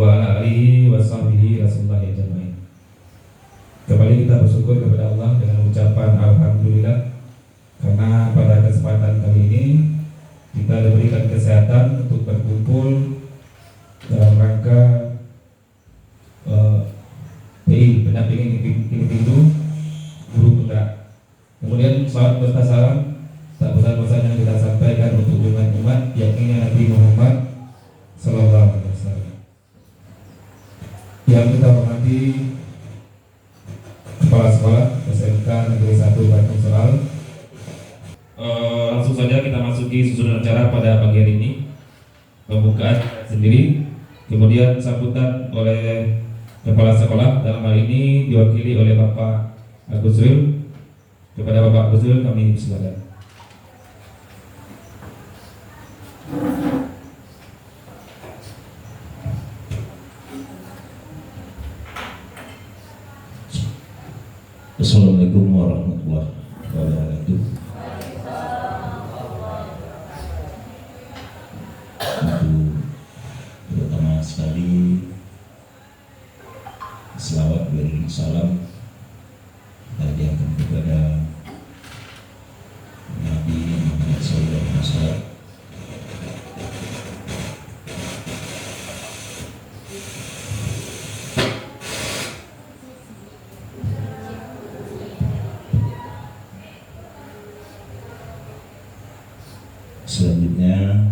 wa ala alihi wa sahbihi rasulullah ajma'in. Kembali kita bersyukur kepada Allah dengan ucapan alhamdulillah, karena pada kesempatan kali ini kita diberikan kesehatan untuk berkumpul dalam rangka PI pendampingan individu guru penggerak. Kemudian salat serta salam tak bosan-bosan yang kita sampaikan untuk umat yakni Nabi Muhammad Sallallahu Alaihi Wasallam. Yang kita hormati Kepala Sekolah SMK Negeri 1 Bandung Soral. Langsung saja kita masuki susunan acara pada pagi hari ini. Pembukaan sendiri, kemudian sambutan oleh Kepala Sekolah, dalam hal ini diwakili oleh Bapak Agus Ril. Kepada Bapak Agus Ril kami silakan. Assalamualaikum warahmatullahi wabarakatuh. Untuk terutama sekali selawat beriring salam tadi akan kepada Nabi Muhammad SAW. Selanjutnya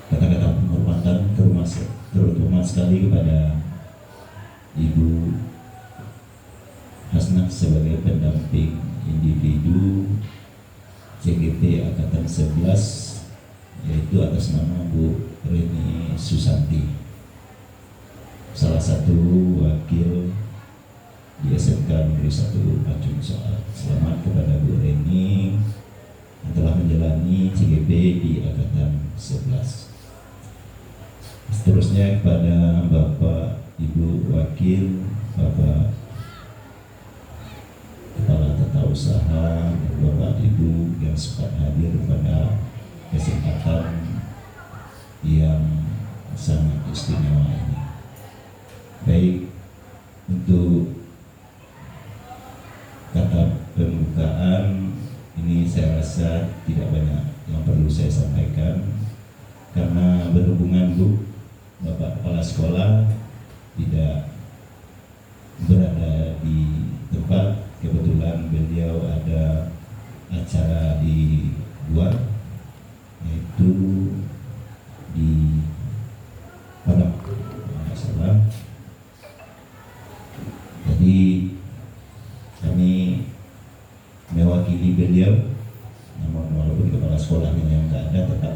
kata-kata penghormatan terutama sekali kepada Ibu Hasnah sebagai pendamping individu CGP Angkatan 11, yaitu atas nama Bu Reni Susanti, salah satu wakil di SMK Negeri 1 Bandung Soal. Selamat kepada Bu Reni yang telah menjalani CGP di Angkatan 11. Seterusnya kepada Bapak Ibu Wakil, Bapak Kepala Tata Usaha, dan Bapak Ibu yang sempat hadir pada kesempatan yang sangat istimewa ini. Baik, untuk kata pembukaan ini saya rasa tidak banyak yang perlu saya sampaikan, karena berhubungan Bu Bapak Kepala Sekolah tidak berada di tempat. Kebetulan beliau ada acara di luar, yaitu di Padang masalah. Jadi kami mewakili beliau, namun walaupun kepala sekolahnya yang tidak ada, tetap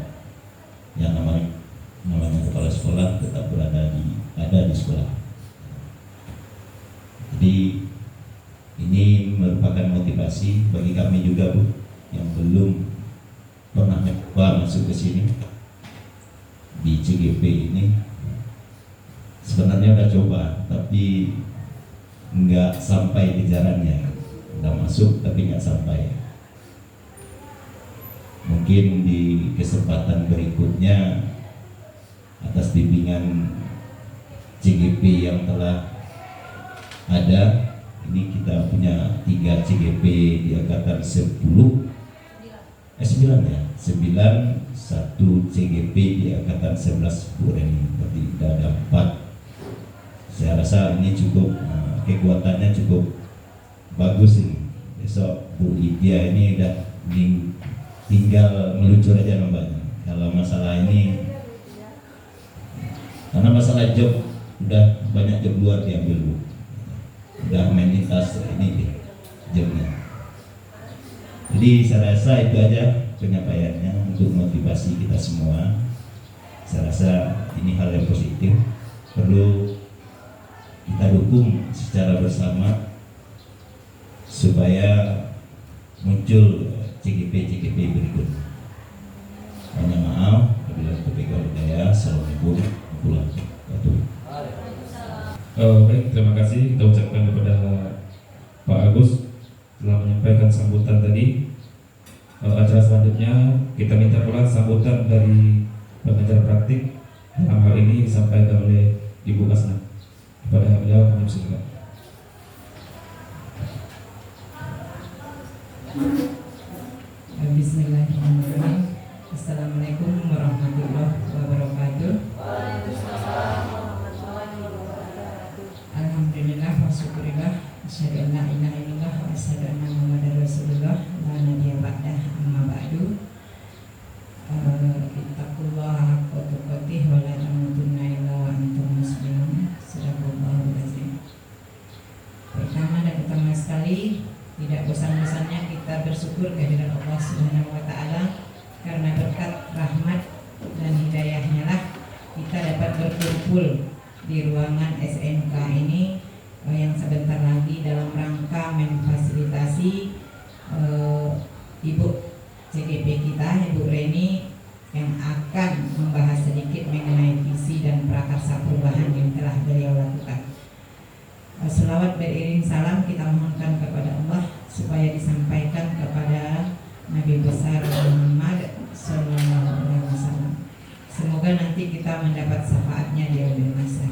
yang namanya kepala sekolah tetap ada di sekolah. Jadi ini merupakan motivasi bagi kami juga Bu, yang belum pernah nyoba masuk ke sini di CGP ini. Sebenarnya udah coba, tapi nggak sampai kejarannya. Udah masuk tapi nggak sampai. Mungkin di kesempatan berikutnya atas bimbingan CGP yang telah ada, ini kita punya 3 CGP di Angkatan 9 ya, 9, 1 CGP di Angkatan 11 Bu Reni, berarti ada 4. Saya rasa ini cukup, kekuatannya cukup bagus ini. Besok Bu Lydia ini udah tinggal meluncur aja nombaknya. Kalau masalah ini, karena masalah job udah banyak job luar diambil Bu, udah main di tas ini deh jobnya. Jadi saya rasa itu aja penyampaiannya untuk motivasi kita semua. Saya rasa ini hal yang positif, perlu kita dukung secara bersama supaya muncul CGP berikutnya. Mohon maaf apabila kepegang saya. Assalamualaikum warahmatullahi wabarakatuh. Baik, terima kasih kita ucapkan kepada Pak Agus telah menyampaikan sambutan tadi. Acara selanjutnya kita minta pula sambutan dari pengajar praktik dalam hal ini disampaikan oleh Ibu Asna. Kepada beliau kami persilakan. Bismillahirrahmanirrahim. Assalamualaikum warahmatullahi wabarakatuh. Alhamdulillah wa syukurillah. Asyhadu an la ilaha illallah wa asyhadu anna Muhammadar Rasulullah. La nabiyya ba'dah, amma ba'du. Ittaqullaha haqqa tuqatih wa la tamutunna illa wa antum muslimun. Shadaqallahul azim. Pertama dan utama sekali, tidak bosan-bosannya kita bersyukur kehadiran Allah Subhanahu wa taala, karena berkat rahmat dan hidayahnya lah kita dapat berkumpul di ruangan SMK ini yang sebentar lagi dalam rangka memfasilitasi Ibu CGP kita, Ibu Reni, yang akan membahas sedikit mengenai visi dan prakarsa perubahan yang telah beliau lakukan. Selawat beriring salam kita mohonkan kepada Allah supaya disampaikan kepada Nabi besar Muhammad Sallallahu Alaihi Wasallam. Semoga nanti kita mendapat syafaatnya di akhir masa.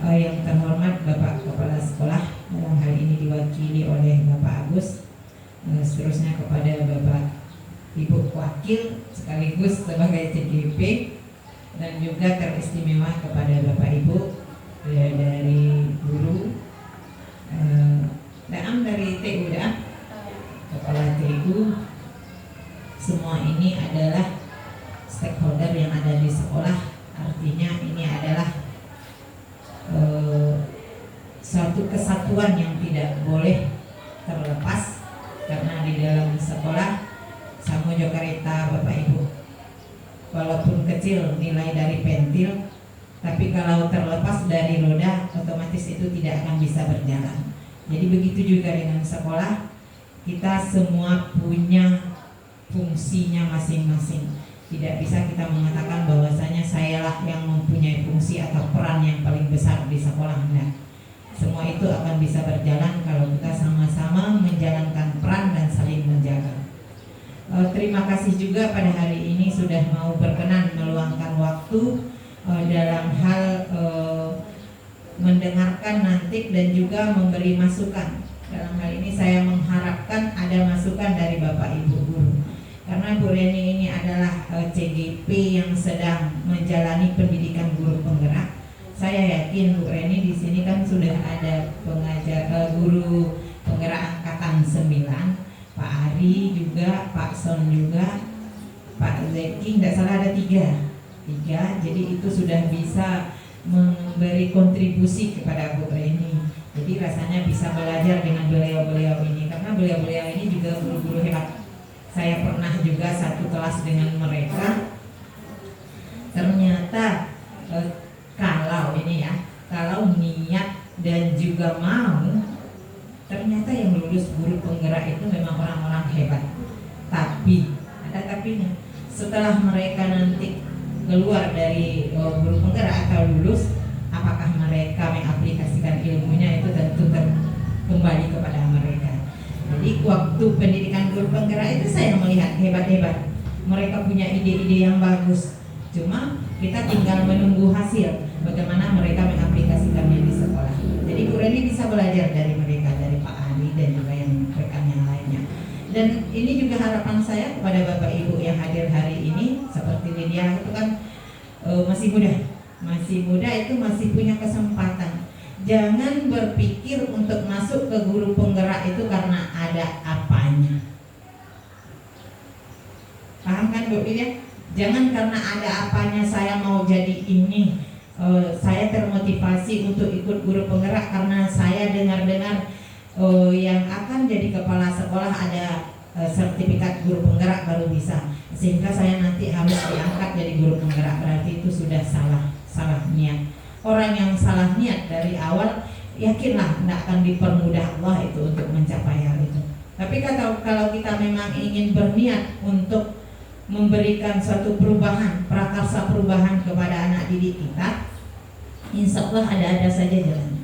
Yang terhormat Bapak Kepala Sekolah, dalam hal ini diwakili oleh Bapak Agus. Seterusnya kepada Bapak Ibu Wakil sekaligus sebagai CGP, dan juga teristimewa kepada Bapak Ibu dari guru, dari TU, kepala TU. Semua ini adalah stakeholder yang ada di sekolah. Artinya ini adalah suatu kesatuan yang tidak boleh terlepas, karena di dalam sekolah Samojo Kareta Bapak Ibu, walaupun kecil nilai dari pentil, tapi kalau terlepas dari roda otomatis itu tidak akan bisa berjalan. Jadi begitu juga dengan sekolah, kita semua punya fungsinya masing-masing. Tidak bisa kita mengatakan bahwasanya sayalah yang mempunyai fungsi atau peran yang paling besar di sekolah. Nah, semua itu akan bisa berjalan kalau kita sama-sama menjalankan peran dan saling menjaga. Terima kasih juga pada hari ini sudah mau berkenan meluangkan waktu dalam hal mendengarkan nanti dan juga memberi masukan. Dalam hal ini saya mengharapkan ada masukan dari Bapak Ibu guru, karena Bu Reni ini adalah CGP yang sedang menjalani pendidikan guru penggerak. Saya yakin Bu Reni di sini kan sudah ada pengajar guru penggerak angkatan 9, Pak Ari juga, Pak Son juga, Pak Zeki, tidak salah ada 3. Jadi itu sudah bisa memberi kontribusi kepada Bu Reni. Jadi rasanya bisa belajar dengan beliau-beliau ini, karena beliau-beliau ini juga guru-guru hebat. Saya pernah juga satu kelas dengan mereka. Ternyata kalau niat dan juga mau, ternyata yang lulus guru penggerak itu memang orang-orang hebat. Tapi ada tapinya. Setelah mereka nanti keluar dari guru penggerak atau lulus, apakah mereka mengaplikasikan ilmunya, itu tentu kembali kepada mereka. Jadi waktu pendidikan guru penggerak itu saya melihat hebat-hebat, mereka punya ide-ide yang bagus. Cuma kita tinggal menunggu hasil, bagaimana mereka mengaplikasikannya di sekolah. Jadi Bu Reni bisa belajar dari mereka, dari Pak Ali dan juga yang rekan yang lainnya. Dan ini juga harapan saya kepada Bapak Ibu yang hadir hari ini, seperti Lydia itu kan masih muda itu masih punya kesempatan. Jangan berpikir untuk masuk ke guru penggerak itu karena ada apanya. Paham kan Bu Lydia? Jangan karena ada apanya saya mau jadi ini. Saya termotivasi untuk ikut guru penggerak karena saya dengar-dengar yang akan jadi kepala sekolah ada sertifikat guru penggerak baru bisa, sehingga saya nanti harus diangkat jadi guru penggerak. Berarti itu sudah salah niat. Orang yang salah niat dari awal, yakinlah tidak akan dipermudah Allah itu untuk mencapai hal itu. Tapi kalau kita memang ingin berniat untuk memberikan suatu perubahan, prakarsa perubahan kepada anak didik kita, insya Allah ada saja jalannya.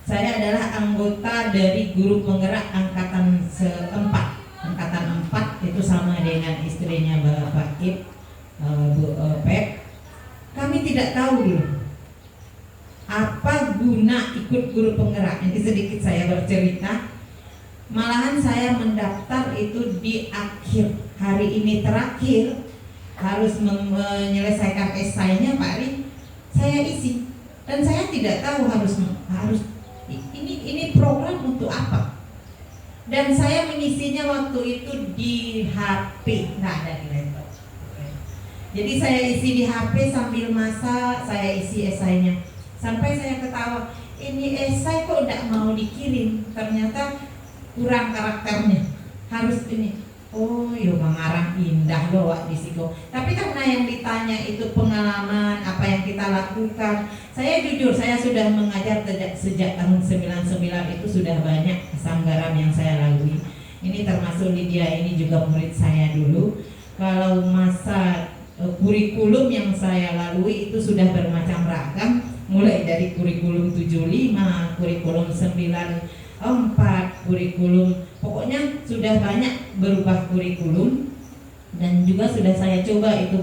Saya adalah anggota dari guru penggerak angkatan 4 itu sama dengan istrinya Bapak Ip, Bu Pep. Kami tidak tahu dulu apa guna ikut guru penggerak. Nanti sedikit saya bercerita. Malahan saya mendaftar itu di akhir hari ini terakhir, harus menyelesaikan esainya Pak Ari. Saya isi dan saya tidak tahu harus ini program untuk apa. Dan saya mengisinya waktu itu di HP, nggak ada di laptop. Jadi saya isi di HP sambil masak, saya isi esainya. Sampai saya ketawa, ini esai kok tidak mau dikirim, ternyata kurang karakternya, harus ini. Oh, yo mengarang indah loh Wak Disiko. Tapi karena yang ditanya itu pengalaman apa yang kita lakukan, saya jujur saya sudah mengajar sejak tahun 99 itu sudah banyak sanggaran yang saya lalui. Ini termasuk Lydia, ini juga murid saya dulu. Kalau masa kurikulum yang saya lalui itu sudah bermacam ragam, mulai dari kurikulum 75, kurikulum 94, kurikulum, pokoknya sudah banyak berubah kurikulum. Dan juga sudah saya coba itu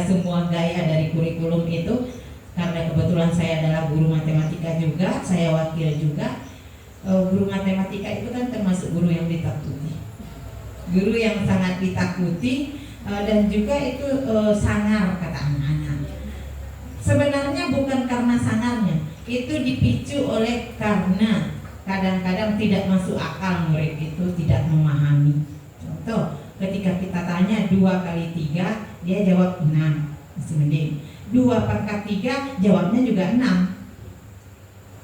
semua gaya dari kurikulum itu, karena kebetulan saya adalah guru matematika juga, saya wakil juga. Guru matematika itu kan termasuk guru yang ditakuti, guru yang sangat ditakuti, dan juga itu sangar kata anak-anak. Sebenarnya bukan karena sangarnya, itu dipicu oleh karena kadang-kadang tidak masuk akal murid itu tidak memahami. Contoh, ketika kita tanya 2 kali 3, dia jawab 6, masih mending. 2 pangkat 3, jawabnya juga 6.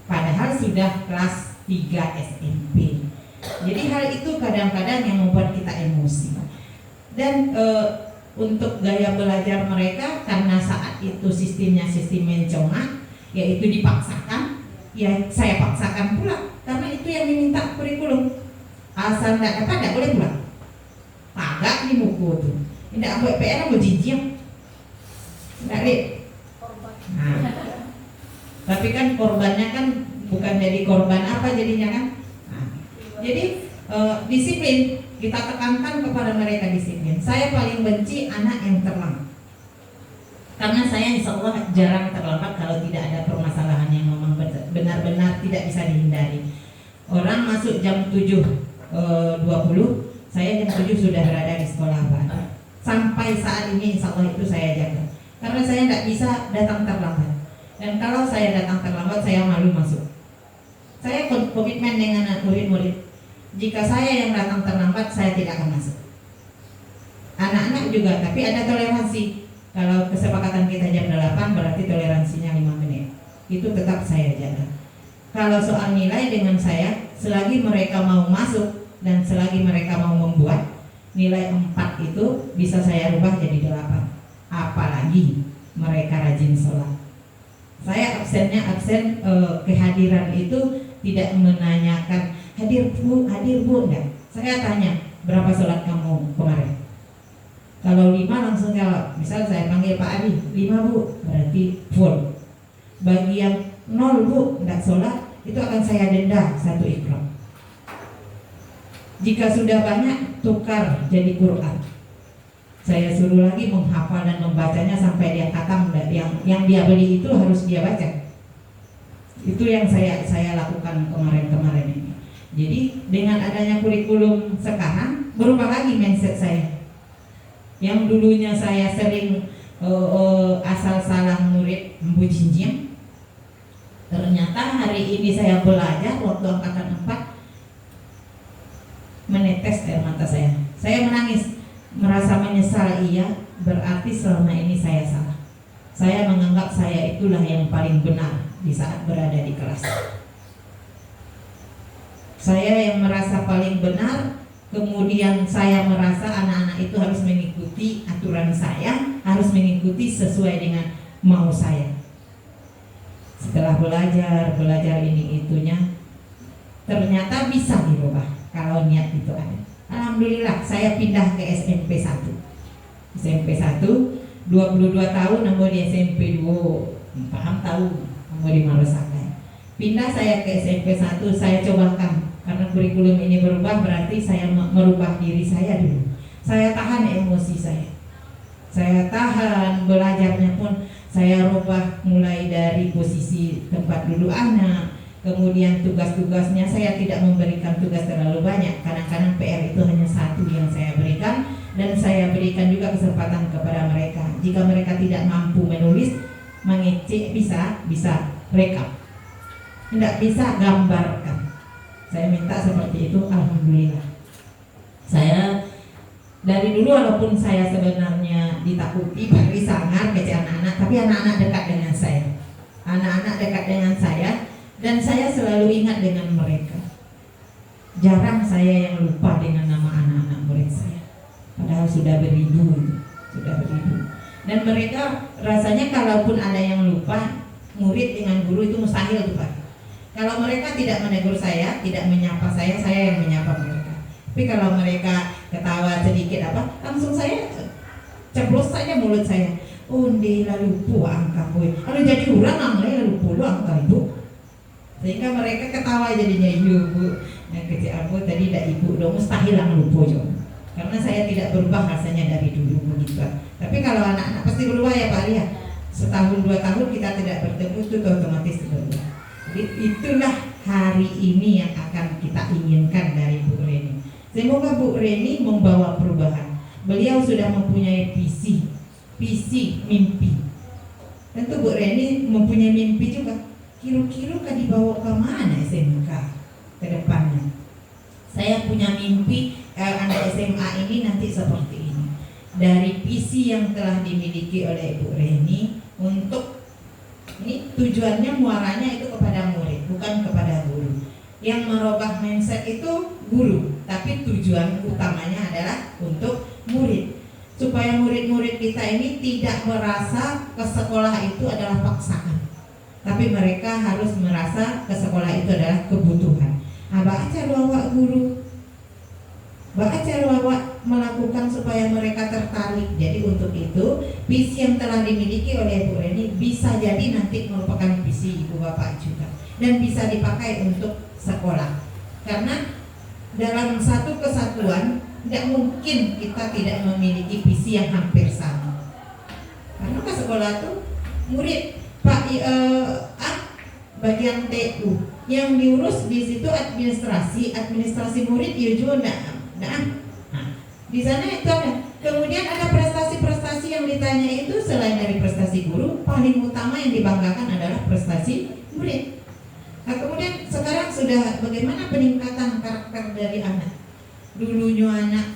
Padahal sudah kelas 3 SMP. Jadi hal itu kadang-kadang yang membuat kita emosi. Dan untuk gaya belajar mereka, karena saat itu sistemnya sistem mencongak, yaitu dipaksakan, ya saya paksakan pula, karena itu yang diminta kurikulum. Asal tidak dapat tidak boleh pulang. Agak di buku itu. Tidak buat PR mau jinjing. Tidak deh. Nah, tapi kan korbannya kan bukan jadi korban apa jadinya kan. Nah, jadi disiplin, kita tekankan kepada mereka disiplin. Saya paling benci anak yang terlambat, karena saya insya Allah jarang terlambat kalau tidak ada permasalahan yang memang benar-benar tidak bisa dihindari. Orang masuk jam 7.20, saya jam 7 sudah berada di sekolah Pak. Sampai saat ini insya Allah itu saya jaga, karena saya tidak bisa datang terlambat. Dan kalau saya datang terlambat, saya malu masuk. Saya komitmen dengan murid-murid, jika saya yang datang terlambat, saya tidak akan masuk. Anak-anak juga, tapi ada toleransi. Kalau kesepakatan kita jam 8, berarti toleransinya 5 menit. Itu tetap saya jaga. Kalau soal nilai dengan saya, selagi mereka mau masuk dan selagi mereka mau membuat, nilai 4 itu bisa saya rubah jadi 8. Apalagi mereka rajin sholat. Saya absen kehadiran itu tidak menanyakan hadir bu enggak. Saya tanya, berapa sholat kamu kemarin? Kalau 5 langsung jawab. Misal saya panggil Pak Adi, 5 bu, berarti full. Bagi yang 0 bu, enggak sholat, itu akan saya denda 1 ikram. Jika sudah banyak, tukar jadi Quran. Saya suruh lagi menghafal dan membacanya sampai dia khatam. Yang dia beli itu harus dia baca. Itu yang saya lakukan kemarin ini. Jadi dengan adanya kurikulum sekarang, berubah lagi mindset saya. Yang dulunya saya sering asal salah murid membujinjing, ternyata hari ini saya belajar waktu angkatan 4 menetes air mata saya. Saya menangis, merasa menyesal. Iya, berarti selama ini saya salah. Saya menganggap saya itulah yang paling benar di saat berada di kelas. Saya yang merasa paling benar, kemudian saya merasa anak-anak itu harus mengikuti aturan saya, harus mengikuti sesuai dengan mau saya. Setelah belajar ini itunya, ternyata bisa dirubah kalau niat itu ada. Alhamdulillah saya pindah ke SMP 1. SMP 1 22 tahun, namun di SMP 2 paham tahu, namun di Marosakai. Pindah saya ke SMP 1, saya cobakan. Karena kurikulum ini berubah, berarti saya merubah diri saya dulu. Saya tahan emosi saya tahan belajarnya pun. Saya rubah mulai dari posisi tempat duduk anak, kemudian tugas-tugasnya saya tidak memberikan tugas terlalu banyak. Kadang-kadang PR itu hanya satu yang saya berikan, dan saya berikan juga kesempatan kepada mereka. Jika mereka tidak mampu menulis, mengecek bisa rekap, tidak bisa gambarkan. Saya minta seperti itu, alhamdulillah. Saya dari dulu walaupun saya sebenarnya ditakuti, bari sangar kecil anak-anak, tapi anak-anak dekat dengan saya. Anak-anak dekat dengan saya, dan saya selalu ingat dengan mereka. Jarang saya yang lupa dengan nama anak-anak murid saya. Padahal sudah beribu. Dan mereka rasanya kalaupun ada yang lupa, murid dengan guru itu mustahil tuh Pak. Kalau mereka tidak menegur saya, tidak menyapa saya yang menyapa mereka. Tapi kalau mereka ketawa sedikit langsung saya ceplos saja mulut saya. Undi lalu lupa angka gue. Kalau jadi orang angle lupa lu angka ibu. Sehingga mereka ketawa jadinya, iya bu. Yang kecil aku tadi tidak ibu dong, mustahil lang lupa jo. Karena saya tidak berubah rasanya dari dulu begitu. Tapi kalau anak-anak pasti berubah ya Pak Ria. Setahun 2 tahun kita tidak bertemu itu otomatis berubah. Jadi itulah hari ini yang akan kita inginkan dari Bu Reni. Semoga Bu Reni membawa perubahan. Beliau sudah mempunyai visi, mimpi. Tentu Bu Reni mempunyai mimpi juga. Kira-kira kan dibawa ke mana SMK ke depannya? Saya punya mimpi anak SMA ini nanti seperti ini. Dari visi yang telah dimiliki oleh Bu Reni, untuk ini tujuannya muaranya itu kepada murid, bukan kepada guru. Yang merubah mindset itu guru, tapi tujuan utamanya adalah untuk murid. Supaya murid-murid kita ini tidak merasa ke sekolah itu adalah paksaan, tapi mereka harus merasa ke sekolah itu adalah kebutuhan. Baca awak guru, baca awak melakukan supaya mereka tertarik. Jadi untuk itu visi yang telah dimiliki oleh Bu Reni bisa jadi nanti merupakan visi ibu bapak juga, dan bisa dipakai untuk sekolah. Karena dalam satu kesatuan tidak mungkin kita tidak memiliki visi yang hampir sama. Karena ke sekolah tuh murid Pak bagian TU yang diurus di situ administrasi murid ya juga di sana itu ada. Kemudian ada prestasi-prestasi yang ditanya itu, selain dari prestasi guru, paling utama yang dibanggakan adalah prestasi murid. Nah, kemudian sekarang sudah bagaimana peningkatan karakter dari anak? Dulunya anak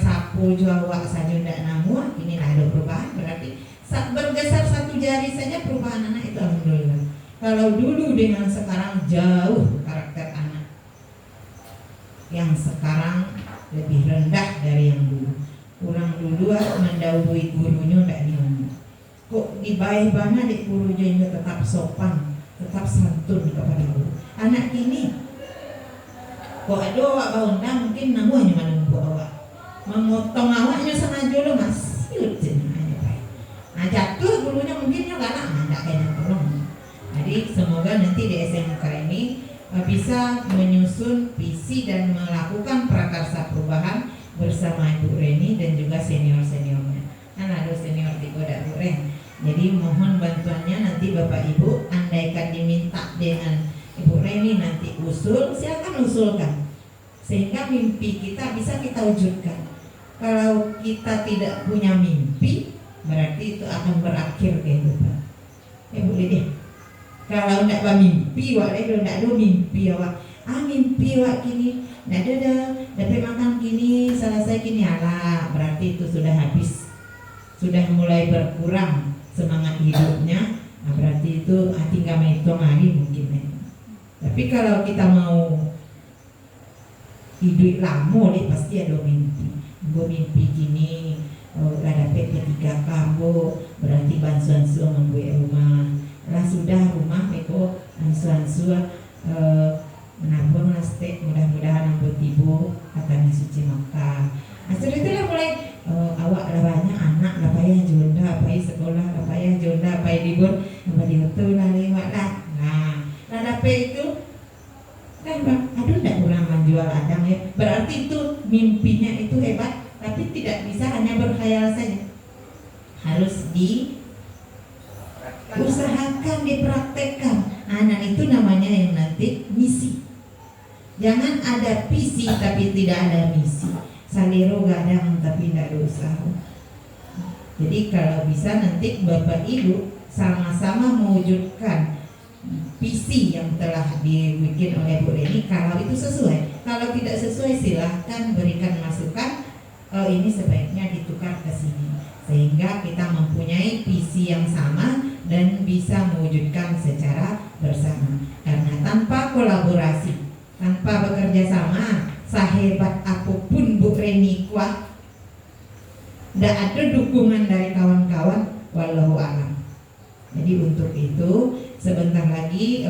sapu Jawa saja ndak namu, ini ada perubahan, berarti bergeser satu jari saja perubahan anak itu alhamdulillah. Kalau dulu dengan sekarang jauh karakter anak. Yang sekarang lebih rendah dari yang dulu. Kurang dulu mendahului gurunya ndak diam. Kok dibaik banget dek gurunya ini tetap sopan, tetap santun kepada guru. Anak ini kok ada awak baunda mungkin namu hanya menunggu awak. Memotong awaknya sengaja lo mas. Yudin aja baik. Nah jatuh gurunya mungkin juga anak ndak kayaknya tolong. Jadi semoga nanti di SMK ini bisa menyusun visi dan melakukan prakarsa perubahan bersama Ibu Reni dan juga senior-seniornya. Kan ada senior tidak Bu Ren. Jadi mohon bantuannya nanti Bapak Ibu, andaikan diminta dengan Ibu Reni nanti usul, silakan usulkan. Sehingga mimpi kita bisa kita wujudkan. Kalau kita tidak punya mimpi, berarti itu akan berakhir kehidupan. Bu Lidia. Kalau ndak mimpi wak itu ndak ada mimpi awak. Mimpi wak kini ndak ada dapat makan kini selesai kini berarti itu sudah habis. Sudah mulai berkurang semangat hidupnya. Nah, berarti itu tinggal menghitung hari mungkin. Tapi kalau kita mau hidup lama pasti ada mimpi. Gue mimpi gini lah dapat ketiga kamu, berarti bantuan suami membuat rumah. Lah sudah rumah meko ansua menabung nastek, mudah-mudahan nambut ibu katanya suci Makkah. Nah itulah mulai awak lah banyak anak lah payah jonda, payah sekolah lah payah jonda, payah libur apa diutuh lah lewat lah. Nah dapet itu kan aduh ndak kurang menjual adang ya. Berarti itu mimpinya itu hebat, tapi tidak bisa hanya berkhayal saja. Harus dipraktekkan. Nah itu namanya yang nanti misi. Jangan ada visi tapi tidak ada misi. Saliro gadang tapi tidak ada usaha. Jadi kalau bisa nanti Bapak Ibu sama-sama mewujudkan visi yang telah dibikin oleh Bu Reni. Kalau itu sesuai, kalau tidak sesuai silahkan berikan masukan. Oh ini sebaiknya ditukar ke sini, sehingga kita mempunyai visi yang sama dan bisa mewujudkan secara bersama. Karena tanpa kolaborasi, tanpa bekerja sama, sehebat apapun Bu Reni kuat, tidak ada dukungan dari kawan-kawan, wallahu a'lam. Jadi untuk itu sebentar lagi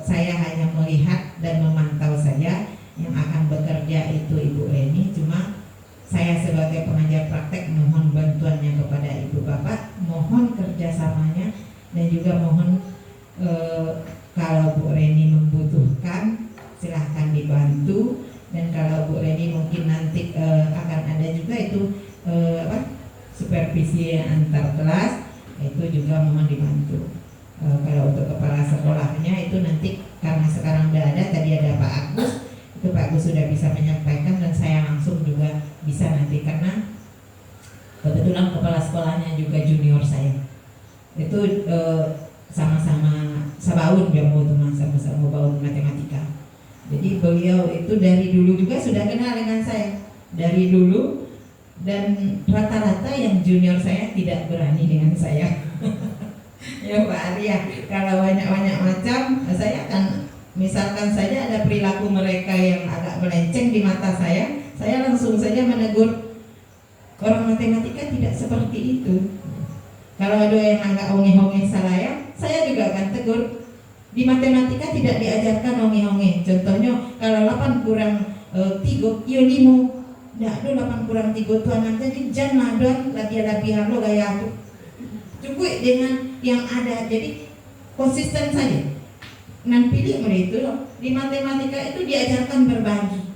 saya hanya melihat dan memantau saja. Yang akan bekerja itu Ibu Reni, cuma saya sebagai pengajar praktek mohon bantuannya kepada Ibu Bapak, mohon kerjasamanya, dan juga mohon kalau Bu Reni membutuhkan silahkan dibantu. Dan kalau Bu Reni mungkin nanti akan ada juga itu supervisi antar kelas, itu juga mohon dibantu. Kalau untuk kepala sekolahnya itu nanti karena sekarang udah ada, tadi ada Pak Agus, itu Pak Agus sudah bisa menyampaikan dan saya langsung juga bisa nanti, karena kebetulan kepala sekolahnya juga junior saya. Itu sama-sama sabaun dia mau teman, sama-sama baun matematika. Jadi beliau itu dari dulu juga sudah kenal dengan saya dari dulu, dan rata-rata yang junior saya tidak berani dengan saya. Ya Pak Arya, kalau banyak-banyak macam saya akan, misalkan saja ada perilaku mereka yang agak melenceng di mata saya langsung saja menegur. Orang matematika tidak seperti itu. Kalau ada yang agak onge-onge saya juga akan tegur. Di matematika tidak diajarkan onge-onge. Contohnya kalau 8 kurang 3 ya 5. Tidak ada 8 kurang 3 tuan nanti jangan ada labia-labian lo gaya aku. Cukup dengan yang ada. Jadi konsisten saja. Nan pilih itu loh. Di matematika itu diajarkan berbagi.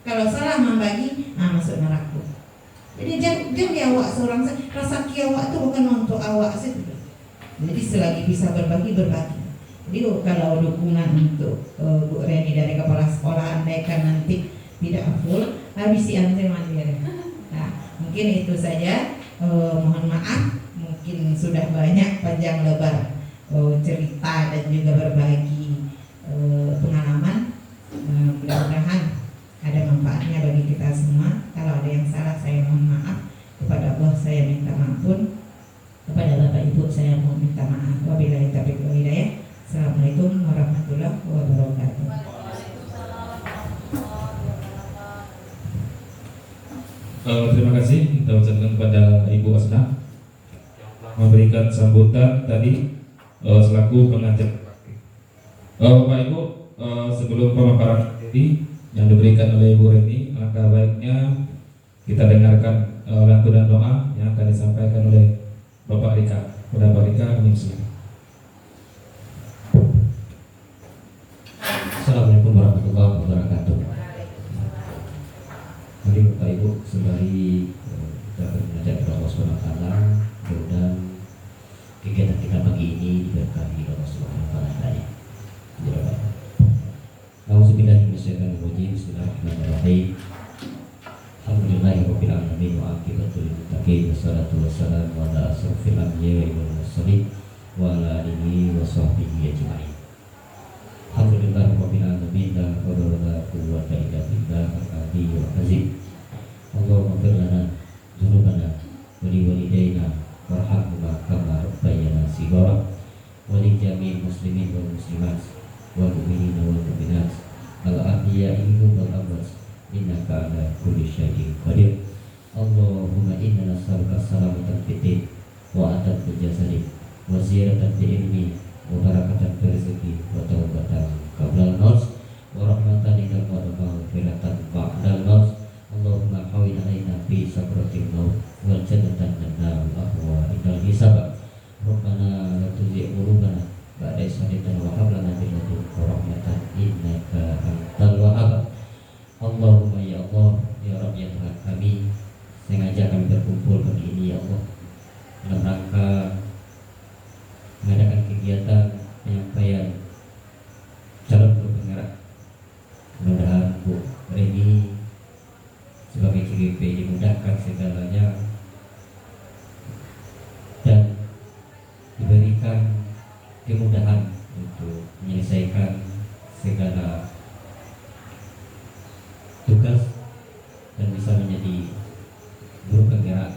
Kalau salah membagi, masuk neraka. Jadi jangan awak seorang rasa awak itu bukan untuk awak sih. Jadi selagi bisa berbagi. Jadi kalau dukungan untuk Bu Reni dari kepala sekolah, andaikan nanti tidak full, habisi antre mandiri. Nah, mungkin itu saja. Mohon maaf, mungkin sudah banyak panjang lebar cerita dan juga berbagi pengalaman. Mudah-mudahan ada manfaatnya bagi kita semua. Kalau ada yang salah saya mohon maaf. Kepada Allah saya minta ampun. Kepada Bapak Ibu saya mohon minta maaf. Wabillahi taufiq wal hidayah. Assalamualaikum warahmatullahi wabarakatuh. Terima kasih kita ucapkan kepada Ibu Asna memberikan sambutan tadi selaku pengajar. Bapak Ibu, sebelum pemaparan ini yang diberikan oleh Ibu Reni, alangkah baiknya kita dengarkan lantunan doa yang akan disampaikan oleh Bapak Rika. Kepada Bapak Rika, kami Assalamualaikum warahmatullahi wabarakatuh. Mari Bapak Ibu sembari kita mengajak Allah Subhanahu wa taala, mudah-mudahan kegiatan kita pagi ini diberkahi Allah Subhanahu wa taala. Nauzubillahi minasyaitonir rajim. Bismillahirrahmanirrahim. Alhamdulillahirabbil alamin wa aqibatul muttaqin wassalatu wassalamu ala asrofil anbiya'i wal mursalin wa ala alihi wa sahbihi ajma'in. Alhamdulillahirabbil alamin la haula wa la quwwata illa billah al-aliyyil azim. Allahumma ighfir lana dzunubana wa li walidayna warhamhuma kama rabbayana shighara wa li jami'il muslimin wal muslimat wal mu'minina wal mu'minat al-ahya'i minhum wal amwat innaka ala kulli syai'in qadir. Allahumma inna nas'aluka salamatan fid din wa atat jasadi wa ziyaratan fil ilmi wa barakatan fil rizqi wa taubatan qabla al-maut wa rahmatan inda al-maut wa maghfiratan ba'da al-maut. Allahumma hawwin 'alaina fi sakratil maut wal jannatan minal ahwa inda al-hisab. Rabbana la tuzigh qulubana ba'da idh hadaytana wa hab lana min ladunka rahmatan innaka antal wahhab. Allahumma ya Allah, ya Rabb, ya Tuhan kami, sengaja kami berkumpul pagi ini ya Allah dalam rangka mengadakan kegiatan CGP dimudahkan segalanya dan diberikan kemudahan untuk menyelesaikan segala tugas dan bisa menjadi guru penggerak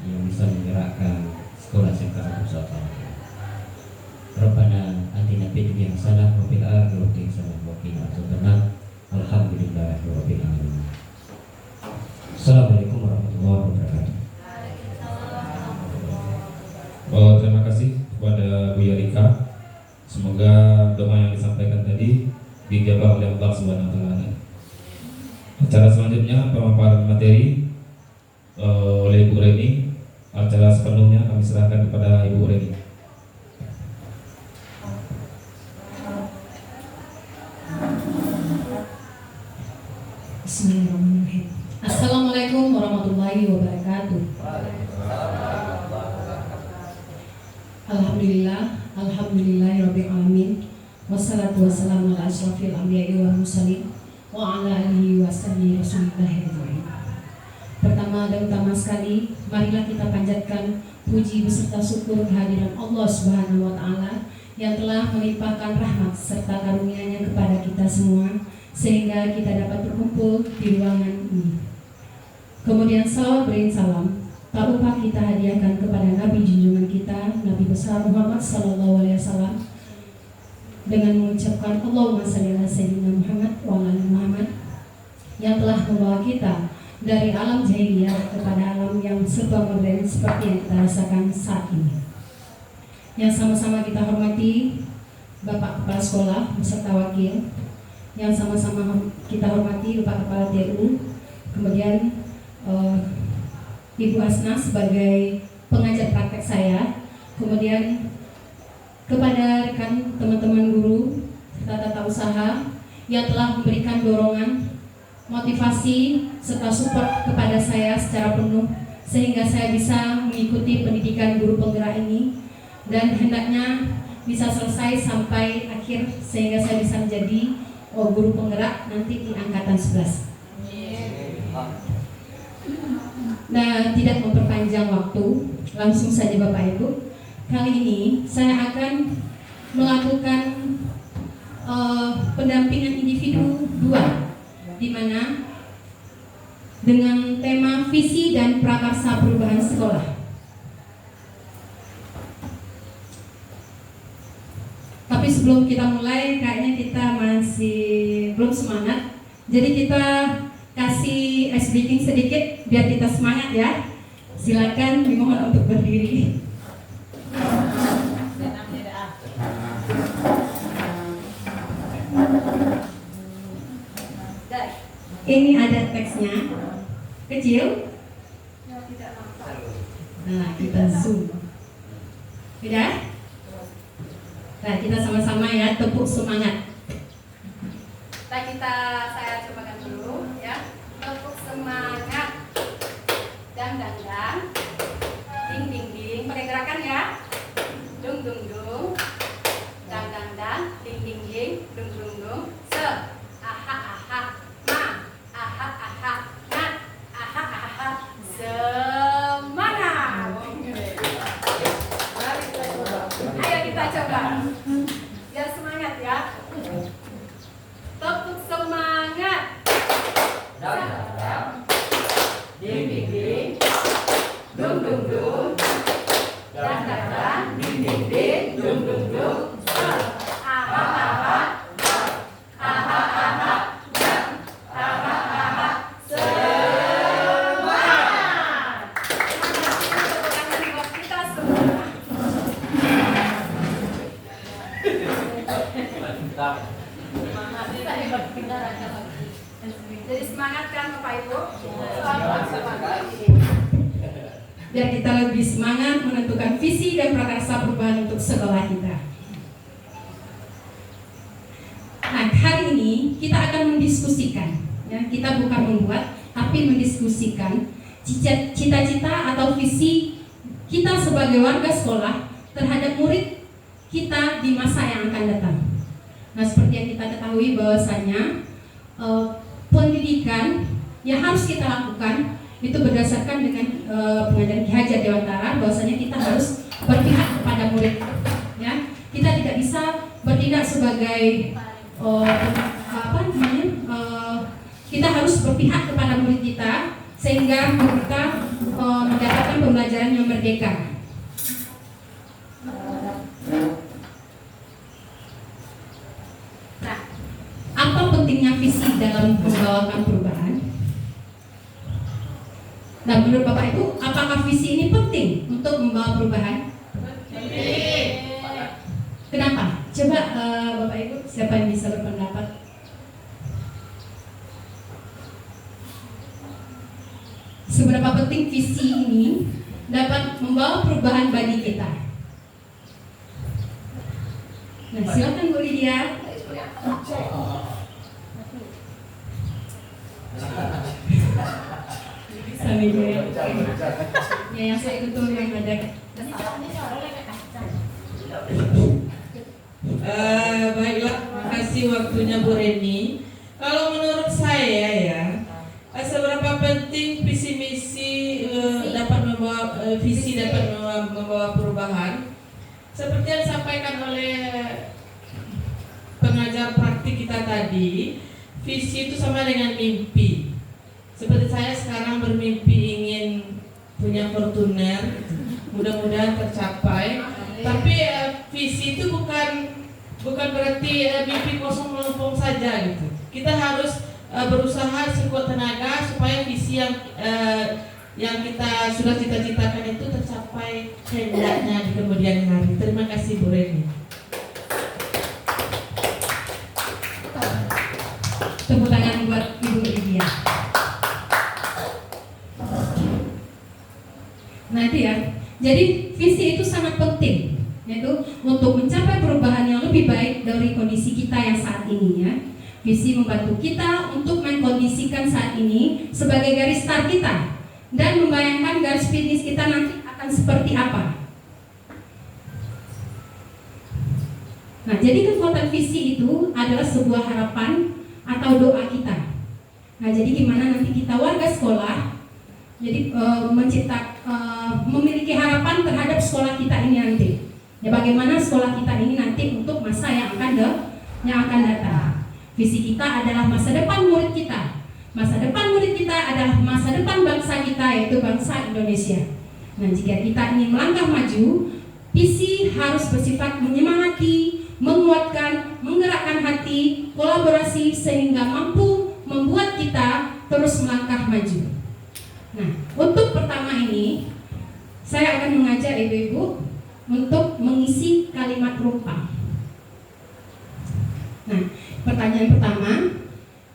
yang bisa menggerakkan sekolah SMK Nusantara. Rabbana atina fid dunya hasanah wa fil akhirati hasanah wa qina adzabannar. Alhamdulillahirabbil alamin. Assalamualaikum warahmatullahi wabarakatuh. Terima kasih kepada Bu Yarika. Semoga doa yang disampaikan tadi dijabah oleh Allah Subhanahu wa taala. Acara selanjutnya pemaparan materi oleh Ibu Reni. Acara sepenuhnya kami serahkan kepada Ibu Reni. Bismillahirrahmanirrahim. Assalamualaikum warahmatullahi wabarakatuh. Alhamdulillahirabbil alamin. Wassalatu wassalamu ala asyrafil anbiya'i wal mursalin wa ala alihi wa sahbihi rasulillahi ajma'in. Pertama dan utama sekali, marilah kita panjatkan puji beserta syukur kehadiran Allah Subhanahu wa taala yang telah melimpahkan rahmat serta karunia-Nya kepada kita semua sehingga kita dapat berkumpul di ruangan ini. Kemudian salawat beri salam tak lupa kita hadiahkan kepada Nabi junjungan kita, Nabi besar Muhammad sallallahu alaihi wasallam, dengan mengucapkan Allahumma shalli ala sayyidina Muhammad wa ala ali Muhammad, yang telah membawa kita dari alam jahiliyah kepada alam yang serba modern seperti yang kita rasakan saat ini. Yang sama-sama kita hormati Bapak Kepala Sekolah beserta wakil, yang sama-sama kita hormati Bapak Kepala TU, kemudian Ibu Asna sebagai pengajar praktek saya, kemudian kepada rekan teman-teman guru tata usaha yang telah memberikan dorongan, motivasi serta support kepada saya secara penuh sehingga saya bisa mengikuti pendidikan guru penggerak ini dan hendaknya bisa selesai sampai akhir sehingga saya bisa menjadi guru penggerak nanti di angkatan 11. Nah, tidak memperpanjang waktu, langsung saja Bapak Ibu. Kali ini saya akan melakukan pendampingan individu 2, di mana dengan tema visi dan prakarsa perubahan sekolah. Tapi sebelum kita mulai, kayaknya kita masih belum semangat. Jadi kita kasih ice breaking sedikit biar kita semangat ya. Silakan dimohon untuk berdiri. Ini ada teksnya kecil. Nah, kita zoom. Sudah? Nah, kita sama-sama ya, tepuk semangat. Saya cobakan dulu ya. Tepuk semangat. Dang dang dang. Ding ding ding. Pakai gerakan ya. Dung dung dung. Dang dang dang. Ding ding ding. Dung dung dung. Se. Aha aha. Ma. Aha aha. Nat. Aha aha. Semangat. Ayo kita coba. Biar semangat ya. Tepuk semangat. Dang dang dang. Ding ding ding. Dung dung dung. Dang dang dang. Ding ding ding. Dung dung dung. Aha aha. Aha aha. Aha aha. Semangat. Tepuk tangan buat kita semua. Jadi semangat kan Bapak Ibu? Biar kita lebih semangat menentukan visi dan prakarsa perubahan untuk sekolah kita. Nah, hari ini kita akan mendiskusikan, ya, kita bukan membuat, tapi mendiskusikan cita-cita atau visi kita sebagai warga sekolah terhadap murid kita di masa yang akan datang. Nah, seperti yang kita ketahui bahwasanya pendidikan yang harus kita lakukan itu berdasarkan dengan pengajaran Ki Hajar Dewantara, bahwasanya kita harus berpihak kepada murid, ya. Kita tidak bisa bertindak sebagai kita harus berpihak kepada murid kita sehingga kita mendapatkan pembelajaran yang merdeka. Nah, apa pentingnya visi dalam membawakan perubahan? Nah, menurut Bapak Ibu, apakah visi ini penting untuk membawa perubahan? Penting. Kenapa? Coba Bapak Ibu, siapa yang bisa berpendapat? Seberapa penting visi ini dapat membawa perubahan bagi kita? Nah, silakan Bu Lydia. Ya, yang saya ikut tuh yang ada. Baiklah, terima kasih waktunya Bu Reni. Kalau menurut saya ya, seberapa penting visi misi dapat membawa membawa perubahan. Seperti yang disampaikan oleh pengajar praktik kita tadi, visi itu sama dengan mimpi. Seperti saya sekarang bermimpi ingin punya Fortuner, mudah-mudahan tercapai. Tapi visi itu bukan berarti mimpi kosong melempung saja gitu. Kita harus berusaha sekuat tenaga supaya visi yang kita sudah cita-citakan itu tercapai hendaknya di kemudian hari. Terima kasih Bu Reni. Tepuk tangan buat Ibu Lydia. Nah itu ya, jadi visi itu sangat penting, yaitu untuk mencapai perubahan yang lebih baik dari kondisi kita yang saat ini ya. Visi membantu kita untuk mengkondisikan saat ini sebagai garis start kita dan membayangkan garis finish kita nanti akan seperti apa. Nah, jadi kekuatan visi itu adalah sebuah harapan atau doa kita. Nah, jadi gimana nanti kita warga sekolah jadi memiliki harapan terhadap sekolah kita ini nanti. Ya, bagaimana sekolah kita ini nanti untuk masa yang akan datang. Visi kita adalah masa depan murid kita. Masa depan murid kita adalah masa depan bangsa kita, yaitu bangsa Indonesia. Nah, jika kita ingin melangkah maju, visi harus bersifat menyemangati, menguatkan, menggerakkan hati, kolaborasi sehingga mampu membuat kita terus melangkah maju. Nah, untuk pertama ini saya akan mengajak ibu-ibu untuk mengisi kalimat rumpang. Nah, pertanyaan pertama,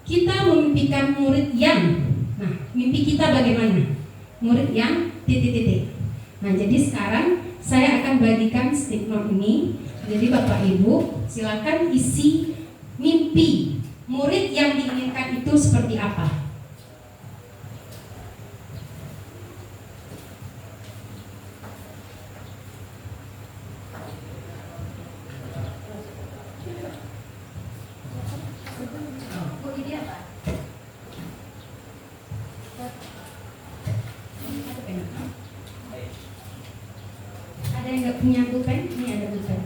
kita memimpikan murid yang. Nah, mimpi kita bagaimana? Murid yang titik-titik. Nah, jadi sekarang saya akan bagikan stick note ini. Jadi Bapak Ibu silakan isi mimpi murid yang diinginkan itu seperti apa. Ada yang nggak punya pulpen? Ini ada pulpen.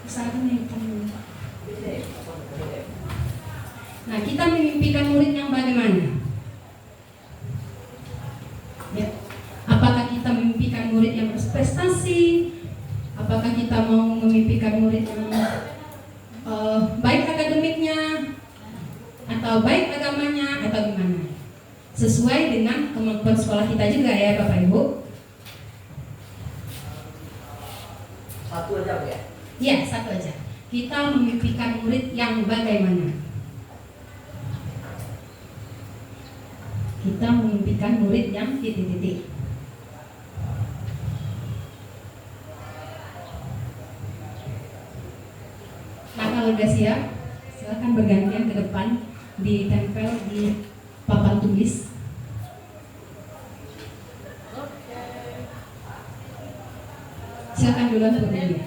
Usahakan yang kamu. Nah, kita memimpikan murid yang bagaimana? Ya. Apakah kita memimpikan murid yang berprestasi? Apakah kita mau memimpikan murid yang baik akademiknya, atau baik agamanya, atau gimana? Sesuai dengan kemampuan sekolah kita juga ya Bapak Ibu. Satu aja ya? Ya, satu aja. Kita memimpikan murid yang bagaimana? Kita memimpikan murid yang titik-titik. Nah, kalau udah siap, silakan bergantian ke depan, ditempel di papan tulis. Silakan duluan Bu Lydia.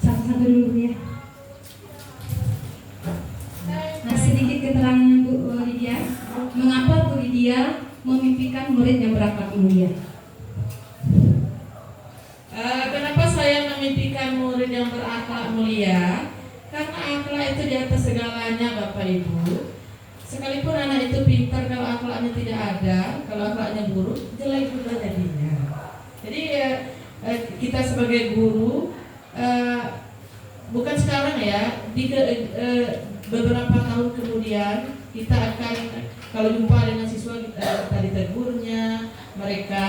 Satu-satu dulu ya. Nah, sedikit keterangan Bu Lydia, mengapa Bu Lydia memimpikan murid yang berakhlak mulia? Kenapa saya memimpikan murid yang berakhlak mulia? Karena akhlak itu di atas segalanya, Bapak Ibu. Sekalipun anak itu pintar, kalau akhlaknya tidak ada, kalau akhlaknya buruk, jelek juga jadinya. Jadi kita sebagai guru, bukan sekarang ya, beberapa tahun kemudian kita akan, kalau jumpa dengan siswa kita ditegurnya, mereka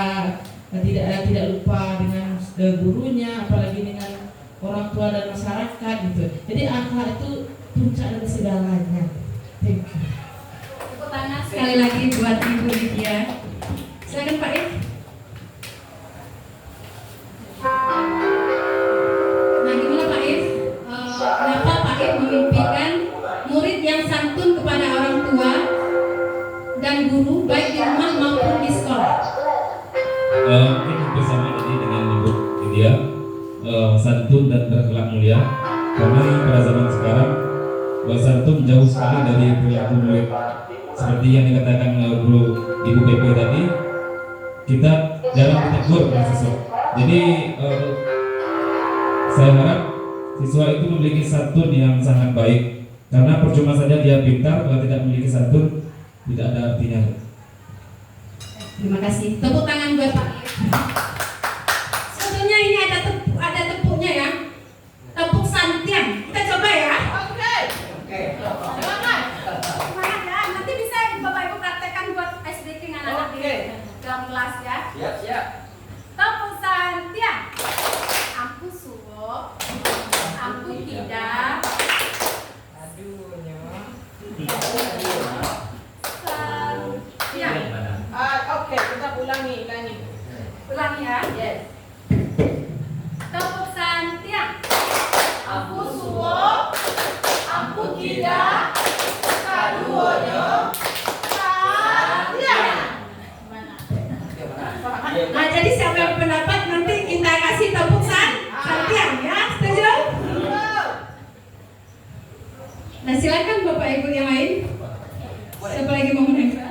tidak lupa dengan gurunya, apalagi dengan orang tua dan masyarakat gitu. Jadi akhlak itu puncak dari segalanya. Thank you. Tepuk tangan Sekali lagi buat Ibu Lydia. Silakan Pak Ik. Nah, gimana Pak Ik? Kenapa Pak Ik memimpikan murid yang santun kepada orang tua dan guru baik di rumah maupun di sekolah? Mungkin bersama tadi dengan Ibu Lydia, santun dan berakhlak mulia. Karena pada zaman sekarang santun jauh sekali dari perilaku murid. Seperti yang dikatakan guru Ibu PP tadi, kita jarang ditegur oleh siswa. Jadi saya harap siswa itu memiliki santun yang sangat baik. Karena percuma saja dia pintar kalau tidak memiliki santun, tidak ada artinya. Terima kasih. Tepuk tangan buat Pak Ik. Sebetulnya ini ada tepuknya ya. Tepuk santian. Kita coba ya. semangat ya. Nanti bisa Bapak Ibu praktekkan buat SD dengan anak di dalam kelas ya. Siap. Tepuk santian. Ampu suwo, ampu tidak. Santian. Oke, kita ulangi. Ulangi ya. Yes. Tepuk santian. Ampu suwo, ampu tidak. Kaduonyo. Santian. Nah, jadi siapa yang pendapat nanti kita kasih tepuk santian ya. Setuju? Nah, silakan Bapak Ibu yang lain. Siapa lagi mau menanggapi?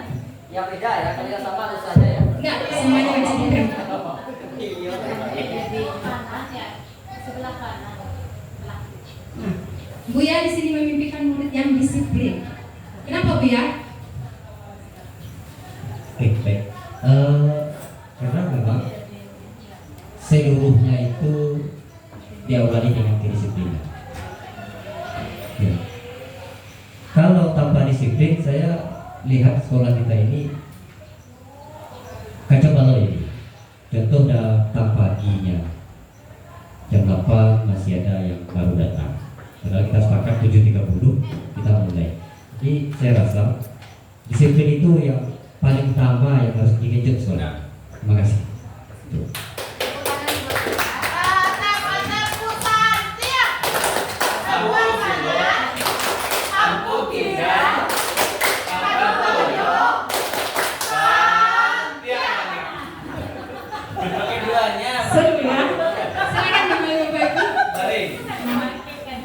Yang beda ya, kalau yang sama harus saja ya. Enggak, semuanya wajib ditempel. Sebelah kanan. Nah, Buya di sini memimpikan murid yang disiplin. Kenapa Buya? Baik. Karena memang seluruhnya itu diawali dengan kedisiplinan. Ya. Kalau tanpa disiplin, saya lihat sekolah kita ini kacau balau ini. Contoh datang paginya jam 8 masih ada yang baru datang. Padahal kita sepakat 7.30 kita mulai. Jadi saya rasa disiplin itu yang paling utama yang harus digenjot sekolah. Terima kasih. Tuh. Seru ya. Silakan dimulai Bapak Ibu.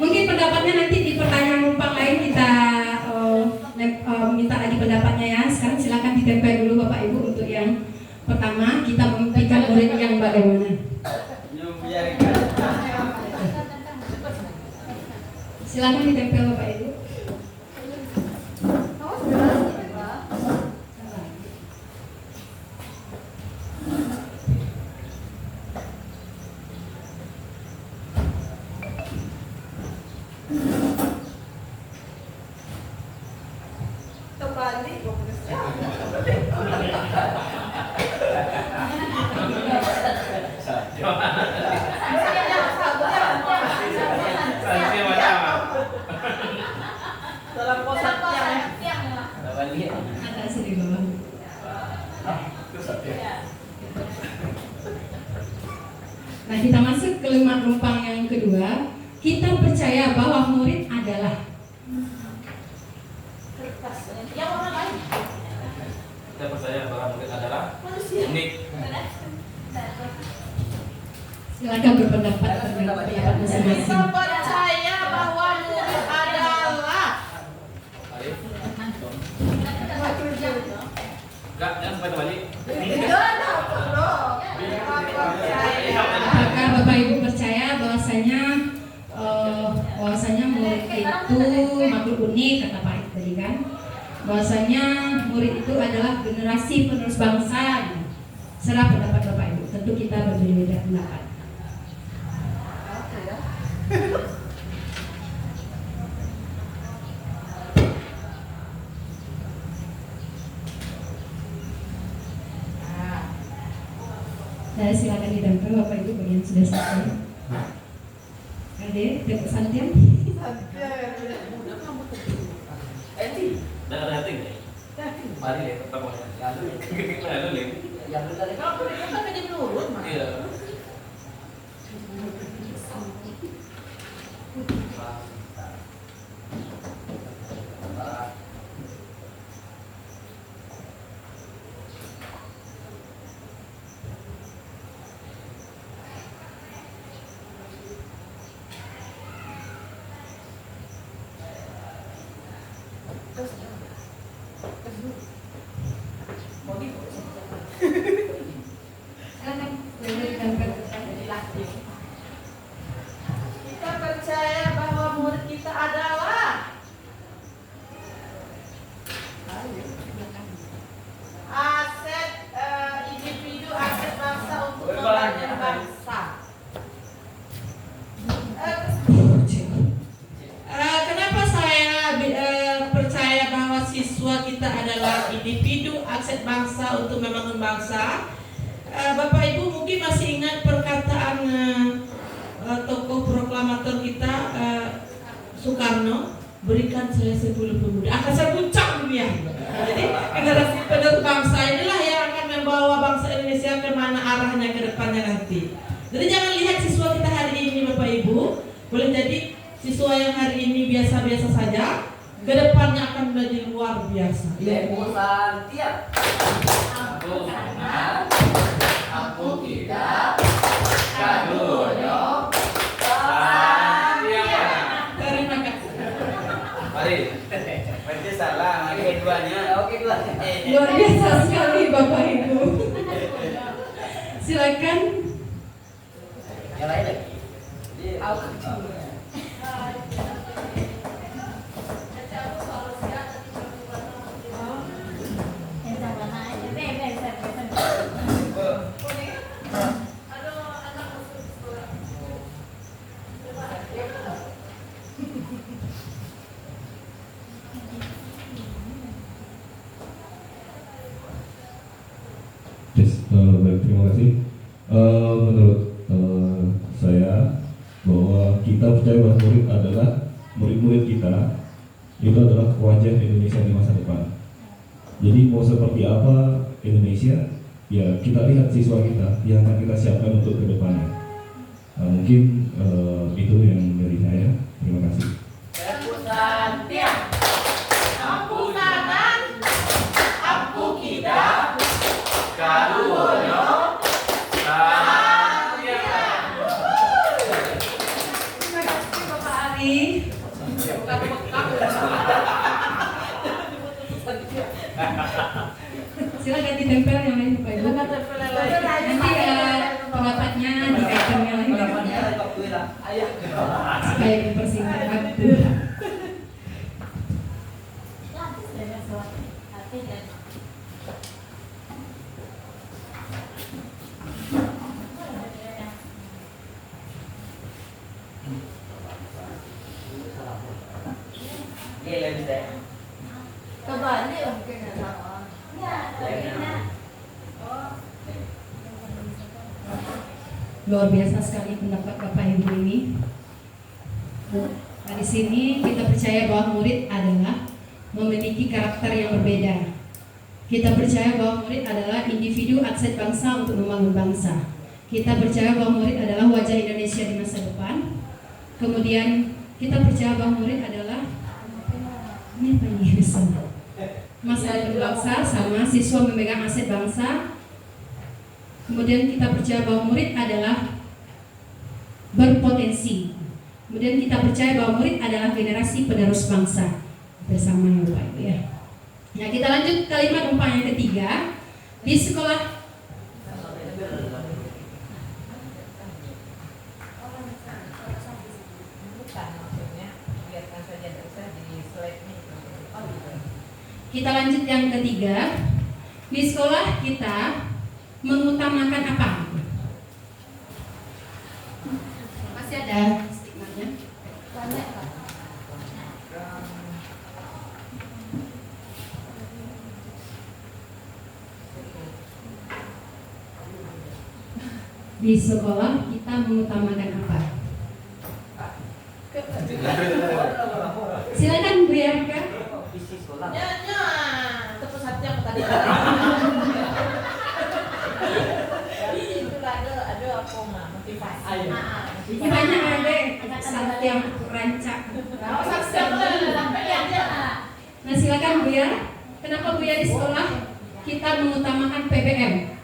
Mungkin pendapatnya nanti di pertanyaan numpang lain kita minta lagi pendapatnya ya. Sekarang silakan ditempel dulu Bapak Ibu untuk yang pertama, kita memimpikan murid yang bagaimana? Silakan ditempel Bapak Ibu. Ada sini bawah. Nah, kita masuk ke numpang yang kedua. Kita percaya bahwa murid adalah Kita percaya bahwa murid adalah unik. silakan berpendapat masing-masing. Percaya bahwa murid adalah makhluk unik kata Pak Id tadi kan, bahwasanya murid itu adalah generasi penerus bangsa. Serah pendapat Bapak Ibu, tentu kita berbeda-beda pendapat. Nah, silakan ditempel Bapak Ibu bagian sudah selesai. Ade, tepuk santian. Dah ada hati nggak? Mari ya, ketemu ya. Lalu nih. Yang dari kamu itu kan jadi menurut mas. Iya. Silakan ditempel. Kita percaya bahwa murid kita adalah aset individu, aset bangsa untuk membangun bangsa. Kenapa saya percaya bahwa siswa kita adalah individu, aset bangsa untuk membangun bangsa? Bapak Ibu mungkin masih ingat perkataan tokoh proklamator kita Soekarno, berikan saya 10 pemuda akan saya puncak dunia. Jadi generasi penerus bangsa inilah yang akan membawa bangsa Indonesia kemana arahnya ke depannya nanti. Jadi jangan lihat siswa kita hari ini Bapak Ibu, boleh jadi siswa yang hari ini biasa-biasa saja, ke depannya akan menjadi luar biasa. Ibu Santia. Aku tidak Kadono. Terima kasih. Mari. Berarti salah, lagi keduanya. Oke dua. Luar biasa sekali Bapak Ibu. Silakan. Yang lain lagi. Baik, terima kasih. Menurut saya bahwa kita percaya bahwa murid adalah murid-murid kita itu adalah wajah Indonesia di masa depan. Jadi mau seperti apa Indonesia, ya kita lihat siswa kita yang akan kita siapkan untuk kedepannya. Mungkin itu yang dari saya. Terima kasih. Ibu Santia. Aku kanan, aku tidak. Kadono. Terima kasih Bapak Ali. Silakan ditempel yang lain Bapak Ibu. Nanti pendapatnya dikaitkan yang lain supaya dipersingkat waktu. Kebalik mungkin ya sama. Luar biasa sekali pendapat Bapak Ibu ini. Nah, di sini kita percaya bahwa murid adalah memiliki karakter yang berbeda. Kita percaya bahwa murid adalah individu aset bangsa untuk membangun bangsa. Kita percaya bahwa murid adalah wajah Indonesia di masa depan. Kemudian kita percaya bahwa murid adalah masa depan bangsa, sama siswa memegang aset bangsa. Kemudian kita percaya bahwa murid adalah berpotensi. Kemudian kita percaya bahwa murid adalah generasi penerus bangsa bersama ya Bapak Ibu ya. Nah, kita lanjut kalimat umpah yang ketiga. Di sekolah Kita lanjut yang ketiga. Di sekolah kita mengutamakan apa? Masih ada stigmanya. Banyak Pak. Di sekolah kita mengutamakan apa? Silakan Bu Yarka. Visi sekolah. Nyanyi, tepus hati aku tadi. Itulah ada apa mah motivasi. Ini banyak ada saat yang rancak. Nah silakan Bu Ya. Kenapa Bu Ya di sekolah kita mengutamakan PBM?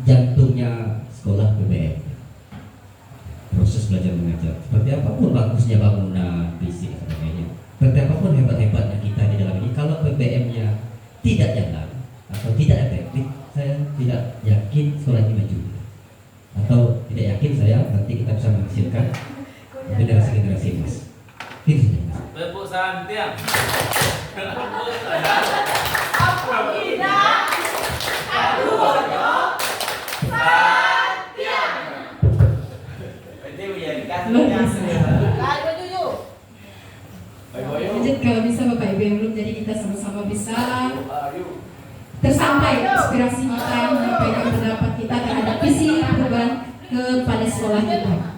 Jantungnya sekolah PBM, proses belajar mengajar. Seperti apapun bagusnya bangunan, fisik, dan sebagainya, seperti apapun hebat-hebatnya kita di dalam ini, kalau PBM-nya tidak jalan atau tidak efektif, saya tidak yakin sekolah ini maju. Atau tidak yakin saya nanti kita bisa menghasilkan generasi-generasi emas. Itu saja, Mas. Tepuk santiang. Luar biasa. Lanjut kalau bisa Bapak Ibu yang belum, jadi kita sama-sama bisa tersampai inspirasi kita, menyampaikan pendapat kita terhadap visi perubahan kepada sekolah kita.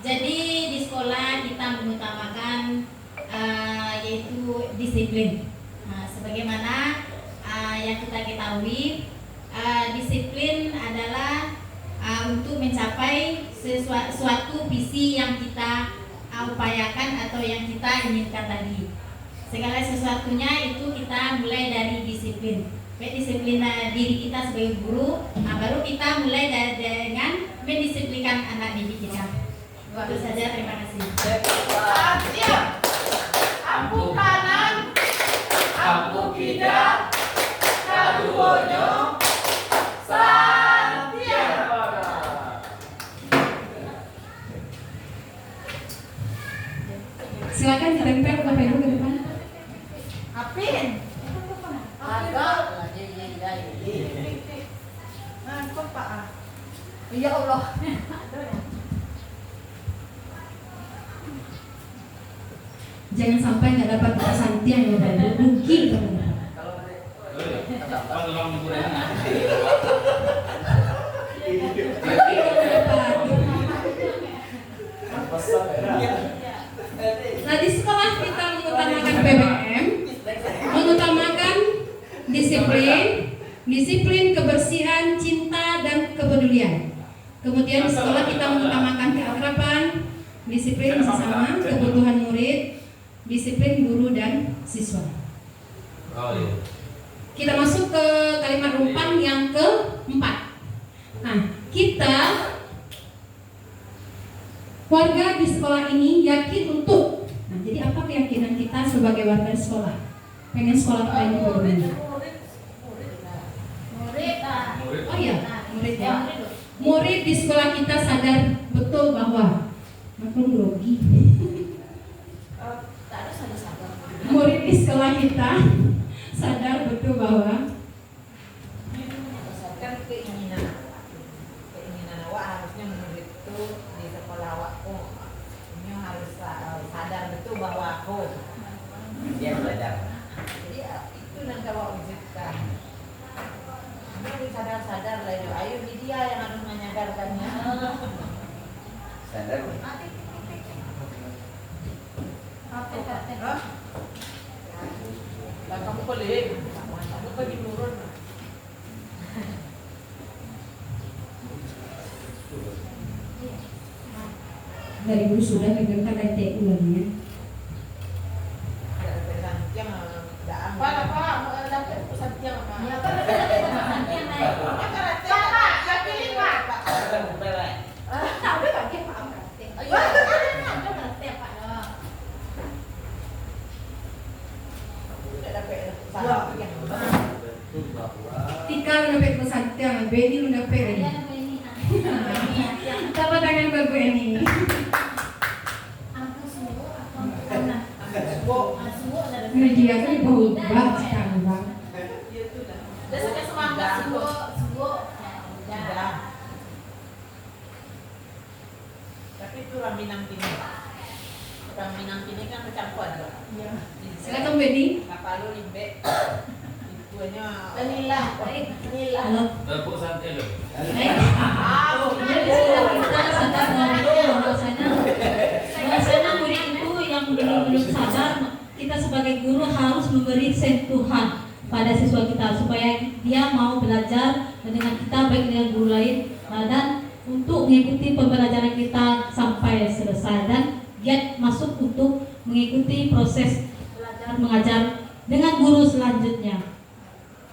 Jadi di sekolah kita mengutamakan yaitu disiplin. Sebagaimana yang kita ketahui, disiplin adalah untuk mencapai suatu visi yang kita upayakan atau yang kita inginkan tadi. Segala sesuatunya itu kita mulai dari disiplin. Disiplin diri kita sebagai guru, baru kita mulai dengan mendisiplinkan anak didik kita. Itu saja, terima kasih. Ampu kanan, ampu kidal, kaduonyo, Santiago. Silakan ditempel Bapak Ibu ke depan. Apin? Ada. Kok Pak? Ya Allah. Jangan sampai nggak dapat Bapak Santiang ya Bapak Ibu. Rugi teman-teman. Nah di sekolah kita mengutamakan PBM, mengutamakan disiplin, kebersihan, cinta dan kepedulian. Kemudian di sekolah kita mengutamakan keakraban, disiplin sesama, kebutuhan murid, disiplin guru dan siswa. Kita masuk ke kalimat rumpang yang keempat. Nah, kita warga di sekolah ini yakin untuk. Nah, jadi apa keyakinan kita sebagai warga di sekolah? Pengen sekolah kita ini bagaimana? Oh iya, murid ya. Murid di sekolah kita sadar betul bahwa maklum grogi. Murid di sekolah kita sadar betul bahwa Berdasarkan keinginan awak harusnya murid itu di sekolah awakku ini harus sadar betul bahwa aku Dia belajar. jadi itu nanti awak wujudkan. Ini sadar lah itu. Ayo dia yang harus menyadarkannya. Sadar. Apa? Lah kamu pelik, kamu pergi turun. dari guru sudah dengarkan dari TU ulanginya. Apa? Mau dapat pesan tiang apa? Kakak, Tika lu dapat pesantren, Beni lu dapat ini. Tepuk tangan buat Bu Eni. Media kan berubah sekarang bang. Udah sampai semangat subuh. Tapi itu Raminang Kini kan bercampur juga. Iya. Silakan Beni. Kapal lu limbe. Itunya. Inilah. Halo. Tepuk santai loh. Bahwasanya murid itu yang belum sadar, kita sebagai guru harus memberi sentuhan pada siswa kita supaya dia mau belajar dengan kita baik dengan guru lain dan untuk mengikuti pembelajaran kita sampai selesai dan dia masuk untuk mengikuti proses belajar mengajar dengan guru selanjutnya.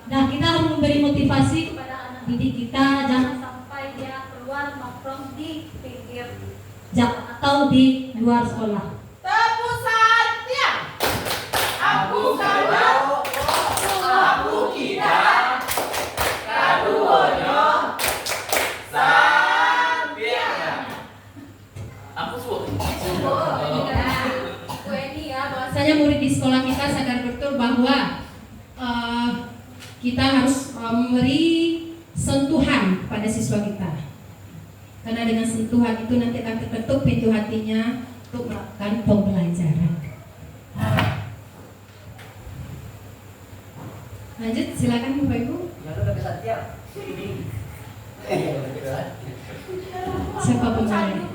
Nah, kita harus memberi motivasi kepada anak didik kita jangan sampai dia keluar nongkrong di pinggir atau di luar sekolah. Tepuk santian. Aku kalau aku kita kaduonyo sampian. Aku suka. Bu Eni ya, bahwasanya murid di sekolah kita sadar betul bahwa kita harus memberi sentuhan pada siswa kita. Karena dengan sentuhan itu nanti akan terketuk pintu hatinya untuk melakukan pembelajaran. Lanjut, silakan Bapak Ibu. Siapa pembicara?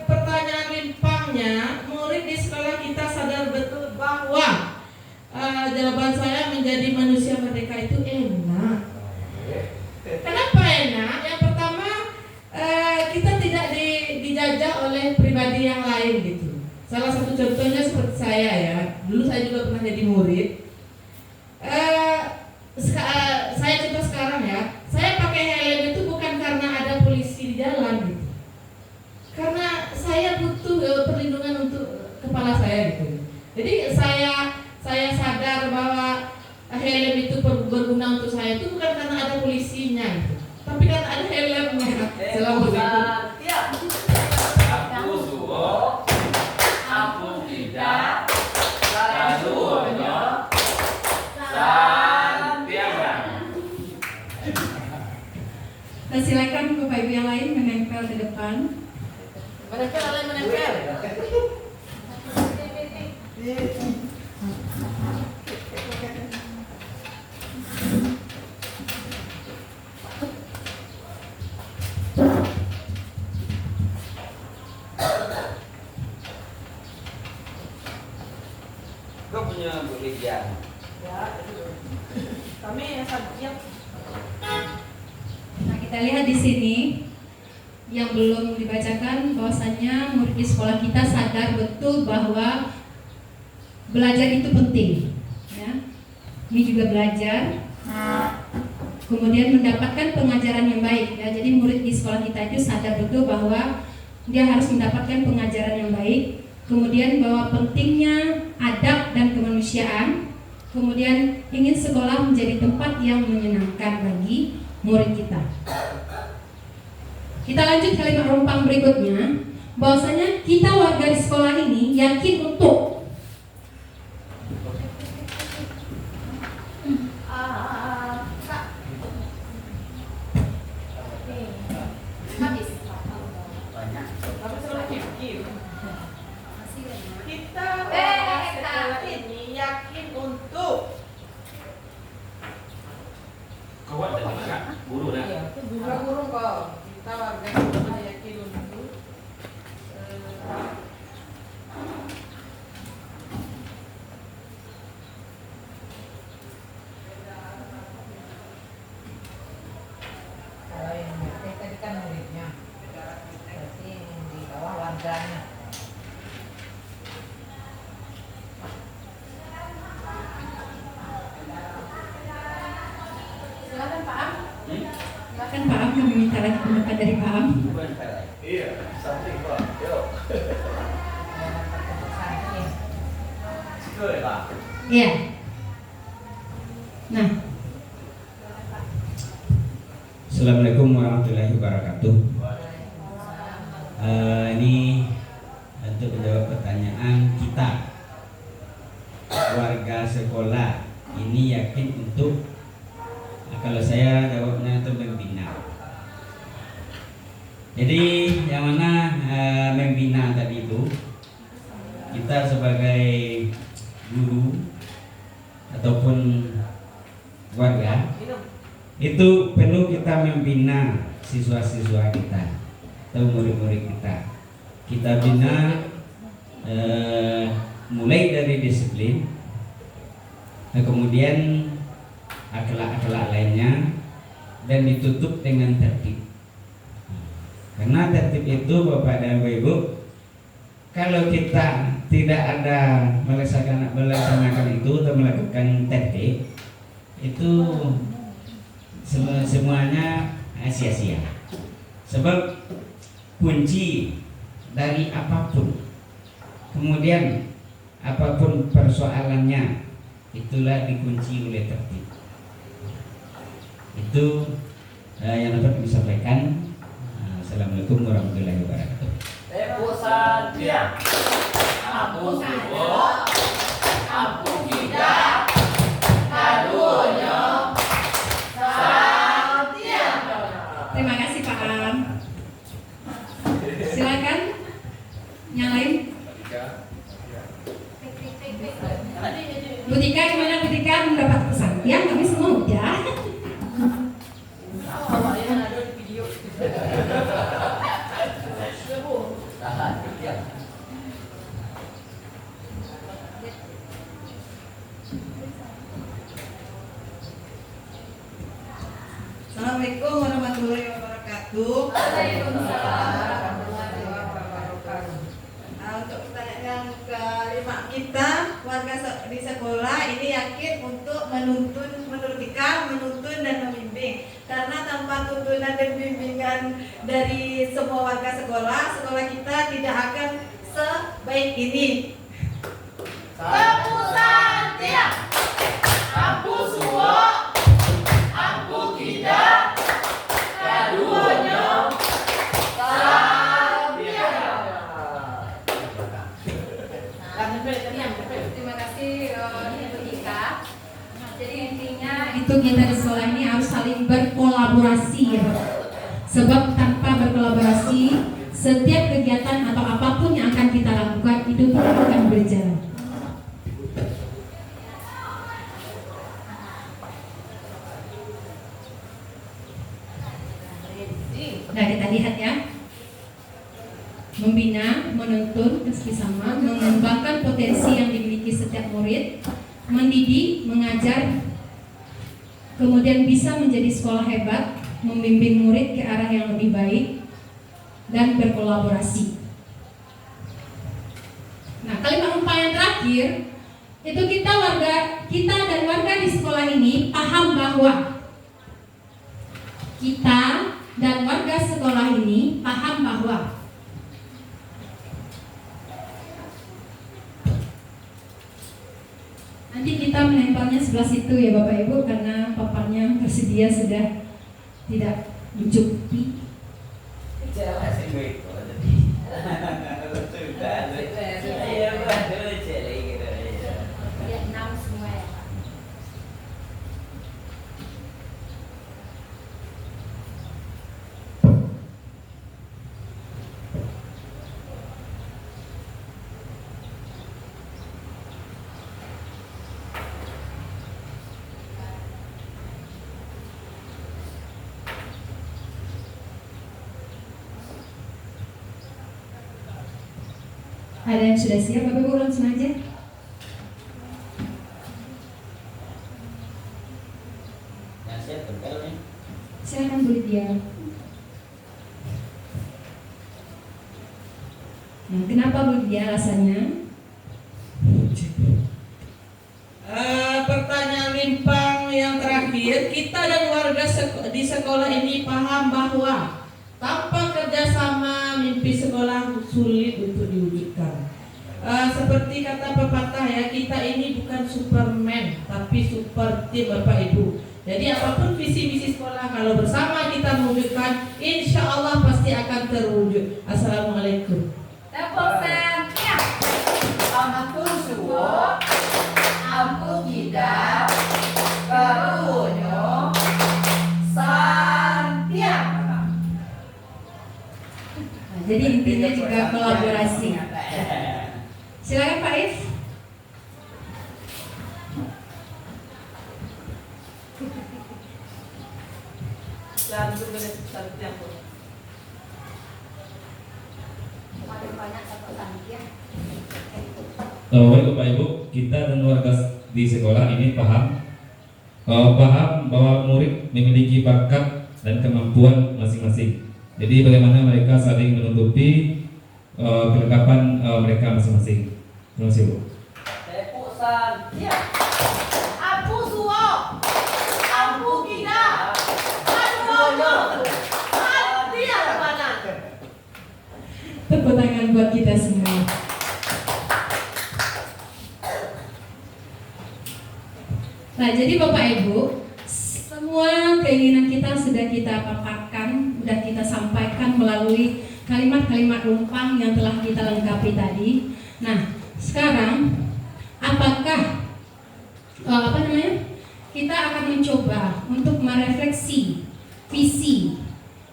Pertanyaan rimpangnya, murid di sekolah kita sadar betul bahwa jawaban saya menjadi manusia merdeka itu enak. Kenapa enak? Yang pertama, kita tidak dijajah oleh pribadi yang lain gitu. Salah satu contohnya seperti saya ya. Dulu saya juga pernah jadi murid. Saya contoh sekarang ya. Saya pakai helm itu bukan karena ada polisi di jalan gitu. Karena saya butuh perlindungan untuk kepala saya gitu. Jadi saya sadar bahwa helm itu berguna untuk saya itu bukan karena ada polisinya gitu. Tapi karena ada helmnya. Selamat begitu. Aku suka. Aku tidak. Kaduonyo sampian. Nah, silakan Bapak Ibu yang lain menempel di depan. Menempel. Kau punya Bu Lidia. Ya, kami yang siap. Nah, kita lihat di sini yang belum dibacakan bahwasannya murid di sekolah kita sadar betul bahwa belajar itu penting. Ya. Ini juga belajar, kemudian mendapatkan pengajaran yang baik. Ya. Jadi murid di sekolah kita itu sadar betul bahwa dia harus mendapatkan pengajaran yang baik, kemudian bahwa pentingnya adab dan kemanusiaan, kemudian ingin sekolah menjadi tempat yang menyenangkan bagi murid kita. Kita lanjut kalimat rumpang berikutnya, bahwasanya kita warga di sekolah ini yakin untuk Tapi selalu pikir. Kita sekolah ini yakin untuk Kau ada di mana? Guru dah. guru kok. Kita warga sekolah yakin untuk Kalau yang tadi kan muridnya, berarti yang di bawah warganya. Silakan Pak Am, kami minta lagi pendapat dari Pak Am. Iya, something Pak. Yuk. Situ ya Pak. Iya. Nah, Assalamualaikum warahmatullahi wabarakatuh. Ini untuk menjawab pertanyaan kita, warga sekolah ini yakin untuk, kalau saya jawabnya itu membina. Jadi yang mana membina tadi itu, kita sebagai guru ataupun warga itu perlu kita membina siswa-siswa kita atau murid-murid kita. Kita bina mulai dari disiplin, kemudian akhlak-akhlak lainnya, dan ditutup dengan tertib. Karena tertib itu Bapak dan Ibu, kalau kita tidak ada melaksanakan itu atau melakukan tertib, itu semuanya sia-sia. Sebab kunci dari apapun, kemudian apapun persoalannya, itulah dikunci oleh tertib. Itu yang dapat kami sampaikan. Assalamualaikum warahmatullahi wabarakatuh. Santia, Abu Suwo, Abu Gida, Kadunya, Santia. terima kasih Pak Am. Silakan yang lain. Bu Tika, gimana Bu Tika mendapat pesan? Ya, kami semua udah. Assalamualaikum warahmatullahi wabarakatuh. Waalaikumsalam warahmatullahi wabarakatuh. Untuk pertanyaan yang kelima, kita warga di sekolah ini yakin untuk menuntun dan membimbing. Karena tanpa tuntunan dan bimbingan dari semua warga sekolah kita tidak akan sebaik ini. Abu Santia, Abu Suwo, Abu Gida, Kadunya, Santia. Terima kasih Ibu Ika. Jadi intinya Itu kita di sekolah ini harus saling berkolaborasi ya Pak. Sebab tanpa berkolaborasi, setiap kegiatan atau apapun yang akan kita lakukan itu tidak akan berjalan. Nah, kita lihat ya. Membina, menuntun bersama, mengembangkan potensi yang dimiliki setiap murid, mendidik, mengajar, kemudian bisa menjadi sekolah hebat, membimbing murid ke arah yang lebih baik, dan berkolaborasi. Nah, kalimat umpah yang terakhir itu kita dan warga di sekolah ini paham bahwa kita dan warga sekolah ini paham bahwa nanti kita menempelnya sebelah situ ya Bapak Ibu, karena papannya tersedia sudah tidak mencukupi. Jelas itu jadi. Sudah. Iya, betul jadi gitu. ya 6 semua ya Pak. Ada yang sudah siap, Bapak Ibu langsung aja. Nasihat betul nih. Silakan Bu Lydia. Nah, kenapa Bu Lydia alasannya? Pertanyaan Limpang yang terakhir, kita dan warga di sekolah ini paham bahwa seperti kata pepatah ya, kita ini bukan Superman tapi super tim Bapak Ibu. Jadi apapun visi misi sekolah, kalau bersama kita mewujudkan, insya Allah pasti akan terwujud. Assalamualaikum. Tepuk tangan. Ampun suwo, ampun tidak, karunyo, santiang. Nah, jadi intinya juga kolaborasi. Silakan Pak If. Baik Bapak Ibu, kita dan warga di sekolah ini paham bahwa murid memiliki bakat dan kemampuan masing-masing. Jadi bagaimana mereka saling menutupi kelengkapan mereka masing-masing. Terima kasih Bu. Tepuk tangan. Ampun suwo, ampun tidak, karunyo, santiang mana? Tepuk tangan buat kita semua. Nah, jadi Bapak Ibu, semua keinginan kita sudah kita paparkan, sudah kita sampaikan melalui kalimat-kalimat rumpang yang telah kita lengkapi tadi. Nah, sekarang apakah kita akan mencoba untuk merefleksi visi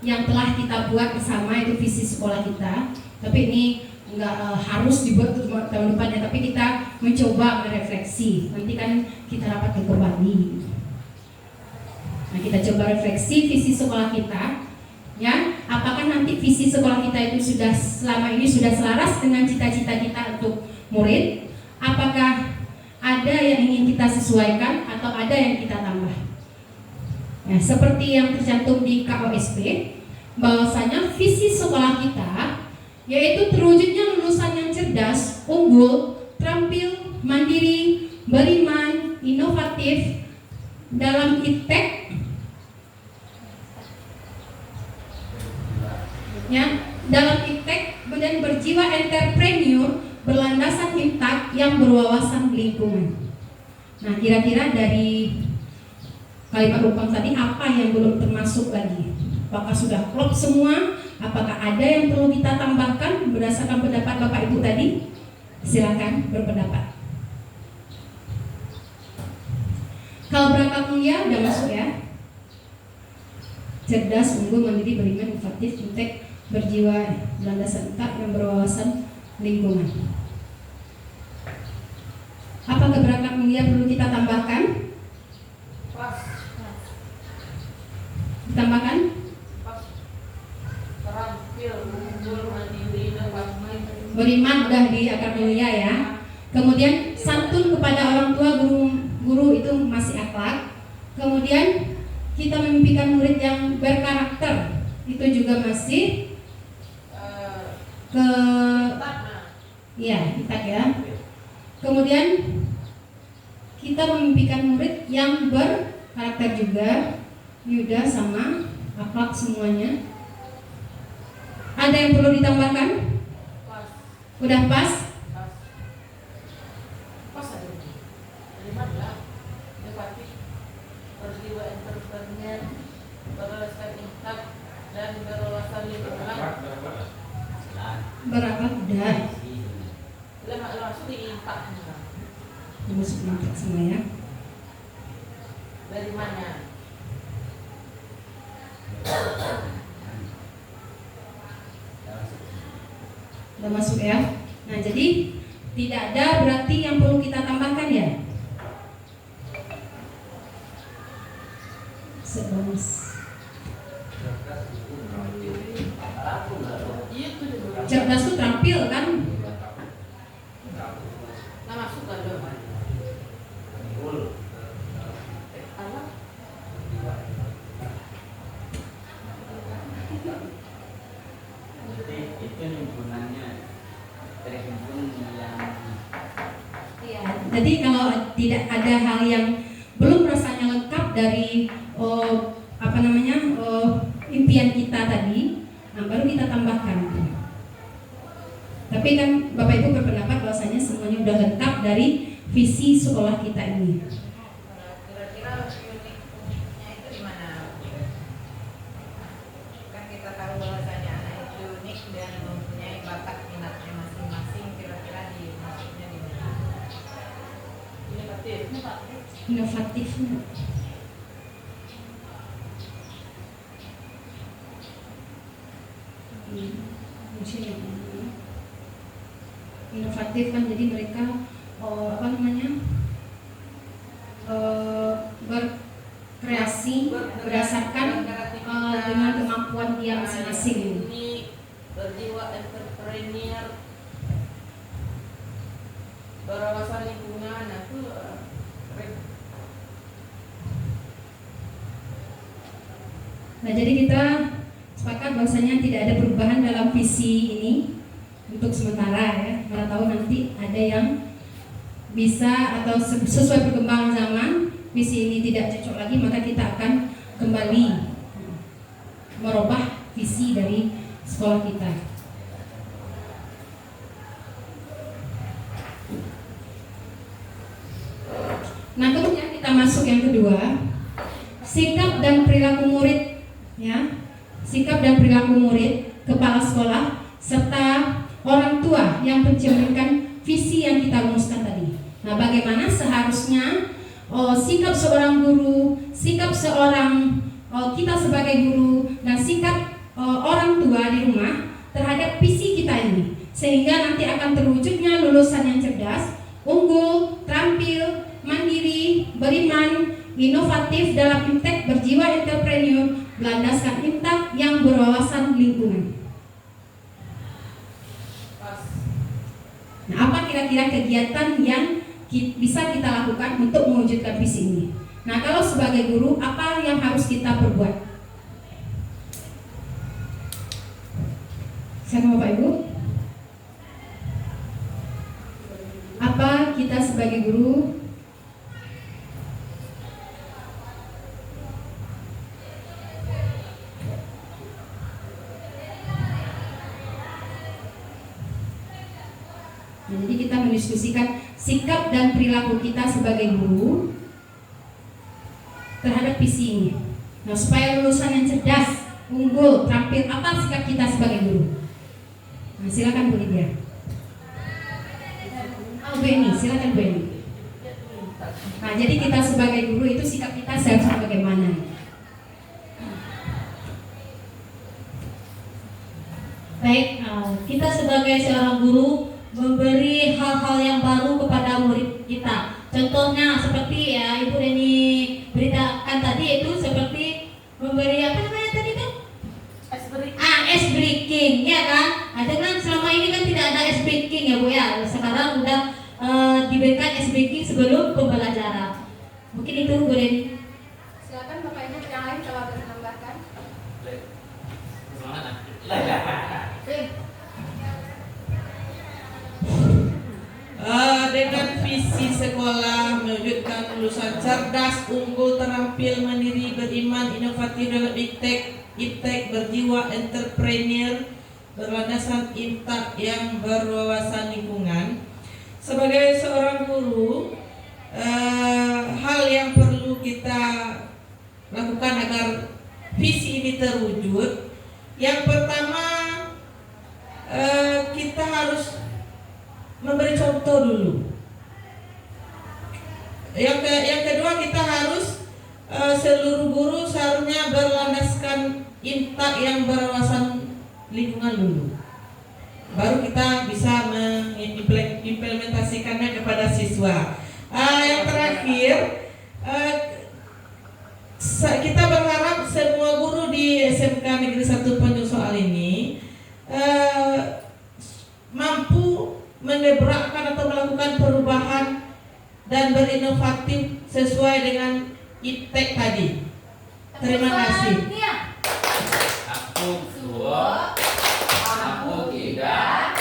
yang telah kita buat bersama, itu visi sekolah kita. Tapi ini nggak harus dibuat tahun depannya, tapi kita mencoba merefleksi. Nanti kan kita rapatkan kembali. Nah, kita coba refleksi visi sekolah kita, ya. Apakah nanti visi sekolah kita itu sudah selama ini sudah selaras dengan cita-cita kita untuk murid? Apakah ada yang ingin kita sesuaikan atau ada yang kita tambah? Nah, seperti yang tercantum di KOSP, bahwasanya visi sekolah kita yaitu terwujudnya lulusan yang cerdas, unggul, terampil, mandiri, beriman, inovatif dalam iptek, ya, dalam iptek dan berjiwa entrepreneur berlandasan impact yang berwawasan lingkungan. Nah, kira-kira dari kalimat rumpang tadi apa yang belum termasuk lagi? Apakah sudah klop semua? Apakah ada yang perlu kita tambahkan berdasarkan pendapat Bapak Ibu tadi? Silakan berpendapat. Kalau berangkat mulia udah masuk ya. Cerdas, unggul, mandiri, beriman, inovatif, iptek, berjiwa landasan impact yang berwawasan lingkungan. Apakah berangkat mulia perlu kita tambahkan? Ditambahkan? Terampil, unggul, mandiri, inovatif. Beriman udah di akar mulia ya. Kemudian santun kepada orang tua, guru itu masih akhlak. Kemudian kita memimpikan murid yang berkarakter, itu juga masih itak ya. Kemudian kita memimpikan murid yang berkarakter juga, Yuda sama akhlak semuanya. Ada yang perlu ditambahkan? Udah pas? Pas ada ini. Lima lah. Inovatif, berjiwa entrepreneur, berwawasan impact dan berwawasan lingkungan. Berakhlak udah. Langsung di impact. Masuk impact semua ya. Dari mana? Udah masuk ya. Nah, jadi tidak ada berarti yang perlu kita tambahkan ya. Sebelum cerdas itu terampil kan? Nah, masuk kan dong. Itu himpunannya terhimpun yang Ya, jadi kalau tidak ada hal yang belum rasanya lengkap dari impian kita tadi, nah baru kita tambahkan. Tapi kan Bapak Ibu berpendapat bahwa bahwasanya semuanya udah lengkap dari visi sekolah kita ini. Kira-kira uniknya itu di mana? Kan kita tahu bahwasanya anak itu unik dan mempunyai bakat minatnya masing-masing. Kira-kira maksudnya di mana? Inovatifnya. Inovatif kan, jadi mereka berkreasi berdasarkan dengan kemampuan dia masing-masing. Ini berjiwa entrepreneur, berwawasan lingkungan, itu Nah, jadi kita sepakat bahwasanya tidak ada perubahan dalam visi ini untuk sementara ya. Mana tahu nanti ada yang bisa atau sesuai perkembangan zaman visi ini tidak cocok lagi, maka kita akan kembali merubah visi dari sekolah kita. Nah, kemudian kita masuk yang kedua, sikap dan perilaku murid, ya, sikap dan perilaku murid, kepala sekolah, serta orang tua yang mencerminkan visi yang kita rumuskan tadi. Nah, bagaimana seharusnya sikap seorang guru, sikap seorang kita sebagai guru, dan sikap orang tua di rumah terhadap visi kita ini, sehingga nanti akan terwujudnya lulusan yang cerdas, unggul, terampil, mandiri, beriman, inovatif dalam impact, berjiwa entrepreneur, berlandaskan impact yang berwawasan lingkungan. Nah, apa kira-kira kegiatan yang bisa kita lakukan untuk mewujudkan visi ini? Nah, kalau sebagai guru, apa yang harus kita perbuat? Sama Bapak Ibu, apa kita sebagai guru jadi kita mendiskusikan sikap dan perilaku kita sebagai guru terhadap visi ini. Nah, supaya lulusan yang cerdas, unggul, terampil, apa sikap kita sebagai guru? Nah, silakan Bu Lydia. Bu Eni, silakan Bu Eni. Nah, jadi kita sebagai guru itu sikap kita seharusnya bagaimana? Baik, kita sebagai seorang guru memberi hal-hal yang baru kepada murid kita. Contohnya seperti ya Ibu Deni beritakan tadi, itu seperti memberi apa namanya tadi itu? Ice breaking, ya kan? Ada kan selama ini kan tidak ada ice breaking ya Bu ya. Sekarang udah diberikan ice breaking sebelum pembelajaran. Mungkin itu Bu Deni. Silakan Bapak Ibu yang lain kalau ada menambahkan. Semangat. Dengan visi sekolah mewujudkan lulusan cerdas, unggul, terampil, mandiri, beriman, inovatif dalam iptek, berjiwa entrepreneur, berlandaskan impact yang berwawasan lingkungan. Sebagai seorang guru, hal yang perlu kita lakukan agar visi ini terwujud, yang pertama kita harus memberi contoh dulu. Yang kedua, kita harus seluruh guru seharusnya berlandaskan impact yang berwawasan lingkungan dulu. Baru kita bisa mengimplementasikannya kepada siswa. Yang terakhir, kita berharap semua guru di SMK Negeri 1 Tanjung Soal ini mampu mengebrakkan atau melakukan perubahan dan berinovatif sesuai dengan iptek tadi. Terima kasih. Aku suwo, aku tidak,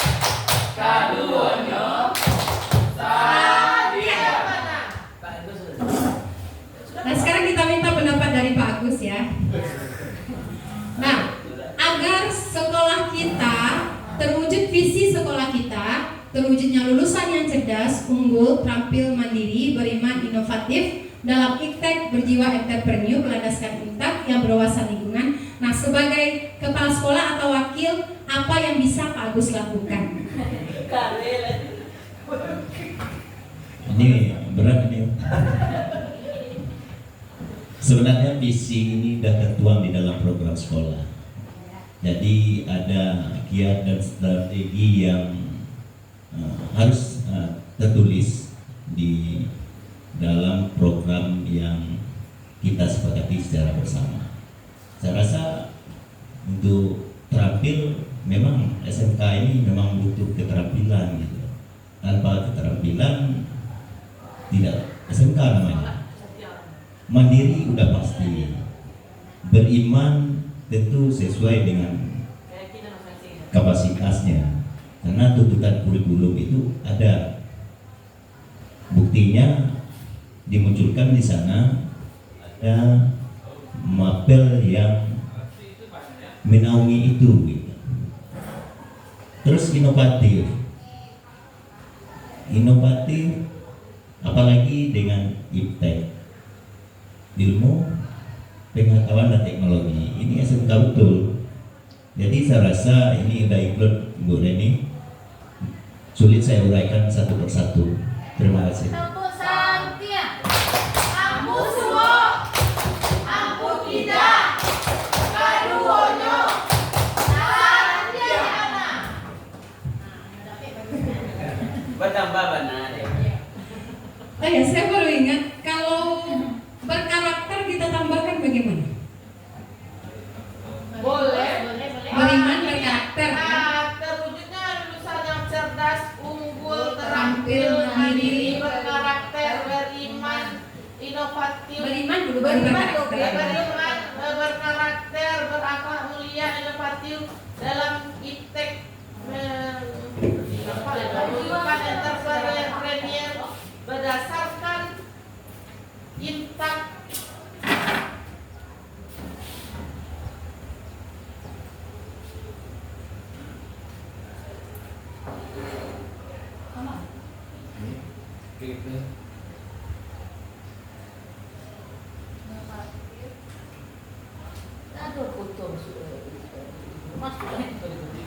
kaduonyo, sadia. Nah, sekarang kita minta pendapat dari Pak Agus ya. Nah, agar sekolah kita terwujud visi sekolah kita, terwujudnya lulusan yang cerdas, unggul, terampil, mandiri, beriman, inovatif, dalam iptek berjiwa entrepreneur, berlandaskan intak yang berwawasan lingkungan. Nah, sebagai kepala sekolah atau wakil, apa yang bisa Pak Agus lakukan? Ini berat ini. Sebenarnya visi ini sudah tertuang di dalam program sekolah. Jadi ada kiat dan strategi yang harus tertulis di dalam program yang kita sepakati secara bersama. Saya rasa untuk terampil memang SMK ini memang butuh keterampilan gitu. Tanpa keterampilan tidak SMK namanya. Mandiri udah pasti. Beriman tentu sesuai dengan kapasitasnya. Karena tuntutan kurikulum itu ada. Buktinya dimunculkan di sana ada mapel yang menaungi itu gitu. Terus inovatif apalagi dengan iptek, ilmu pengetahuan dan teknologi, ini SMK betul. Jadi saya rasa ini udah include Bu Reni, sulit saya uraikan satu persatu. Terima kasih. Tepuk Santia, Ampu Suwo, Ampu Kida, Kaduwonyo, Santiana. Bertambah benar ya. Oh ya, saya baru ingat, kalau berkarakter kita tambahkan bagaimana? Boleh. Beriman, berkarakter. Terwujudnya lulusan yang cerdas, unggul, Terampil, mandiri, berkarakter, beriman, inovatif. Beriman dulu, baru berkarakter. Beriman, berkarakter, berakhlak mulia, inovatif dalam iptek, mewujudkan entrepreneur berdasarkan intak.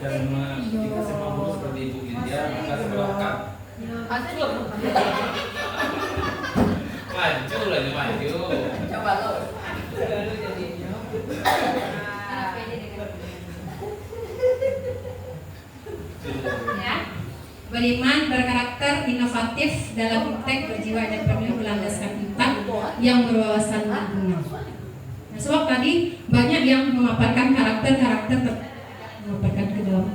Karena kita semua guru seperti Ibu Lydia, maka sekolahkan maju lah nih, maju. Coba lo. Ya. Beriman, berkarakter, inovatif, dalam iptek berjiwa entrepreneur, berlandaskan intak yang berwawasan lingkungan. Nah, sebab tadi banyak yang memaparkan karakter memaparkan ke dalam.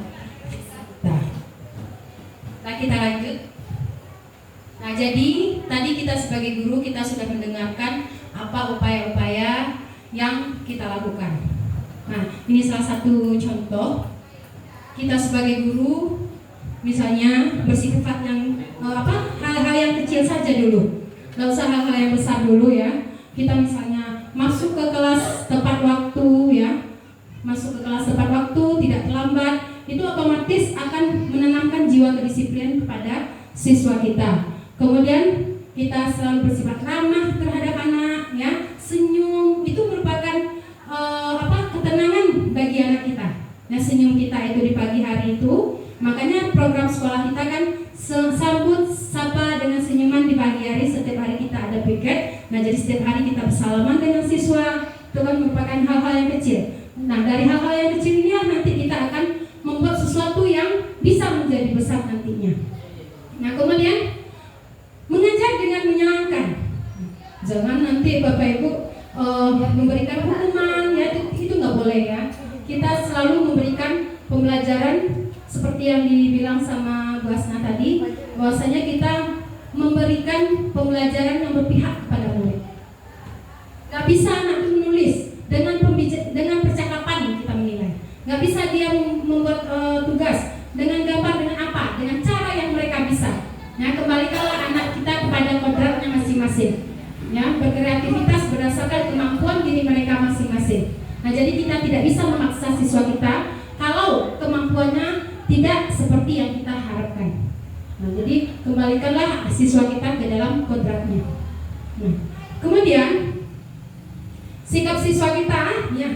Nah, kita lanjut. Nah, jadi tadi kita sebagai guru kita sudah mendengarkan apa upaya-upaya yang kita lakukan. Nah, ini salah satu contoh. Kita sebagai guru misalnya bersifat yang hal-hal yang kecil saja dulu. Nggak usah hal-hal yang besar dulu ya. Kita misalnya masuk ke kelas tepat waktu ya. Masuk ke kelas tepat waktu, tidak terlambat. Itu otomatis akan menanamkan jiwa kedisiplinan kepada siswa kita. Kemudian kita selalu bersifat ramah terhadap anak, ya, senyum itu merupakan ketenangan bagi anak kita. Nah, senyum kita itu di pagi hari itu, makanya program sekolah kita kan sambut sapa dengan senyuman di pagi hari. Setiap hari kita ada piket. Nah, jadi setiap hari kita bersalaman dengan siswa. Itu kan merupakan hal-hal yang kecil. Nah, dari hal-hal yang kecil ini nanti kita akan membuat sesuatu yang bisa menjadi besar nantinya. Nah, kemudian mengajar dengan menyenangkan. Jangan nanti Bapak Ibu memberikan hukuman, ya itu nggak boleh ya. Kita selalu memberikan pembelajaran seperti yang dibilang sama Bu Asna tadi, bahwasanya kita memberikan pembelajaran yang berpihak kepada murid. Nggak bisa anak itu menulis dengan percakapan kita menilai. Nggak bisa dia membuat tugas dengan gambar, dengan apa, dengan cara yang mereka bisa. Nah, kembalikanlah anak kita kepada kodratnya masing-masing. Ya, berkreativitas berdasarkan kemampuan diri mereka masing-masing. Nah, jadi kita tidak bisa memaksa siswa kita kalau kemampuannya tidak seperti yang kita harapkan. Nah, jadi kembalikanlah siswa kita ke dalam kodratnya. Nah, kemudian sikap siswa kita, ya,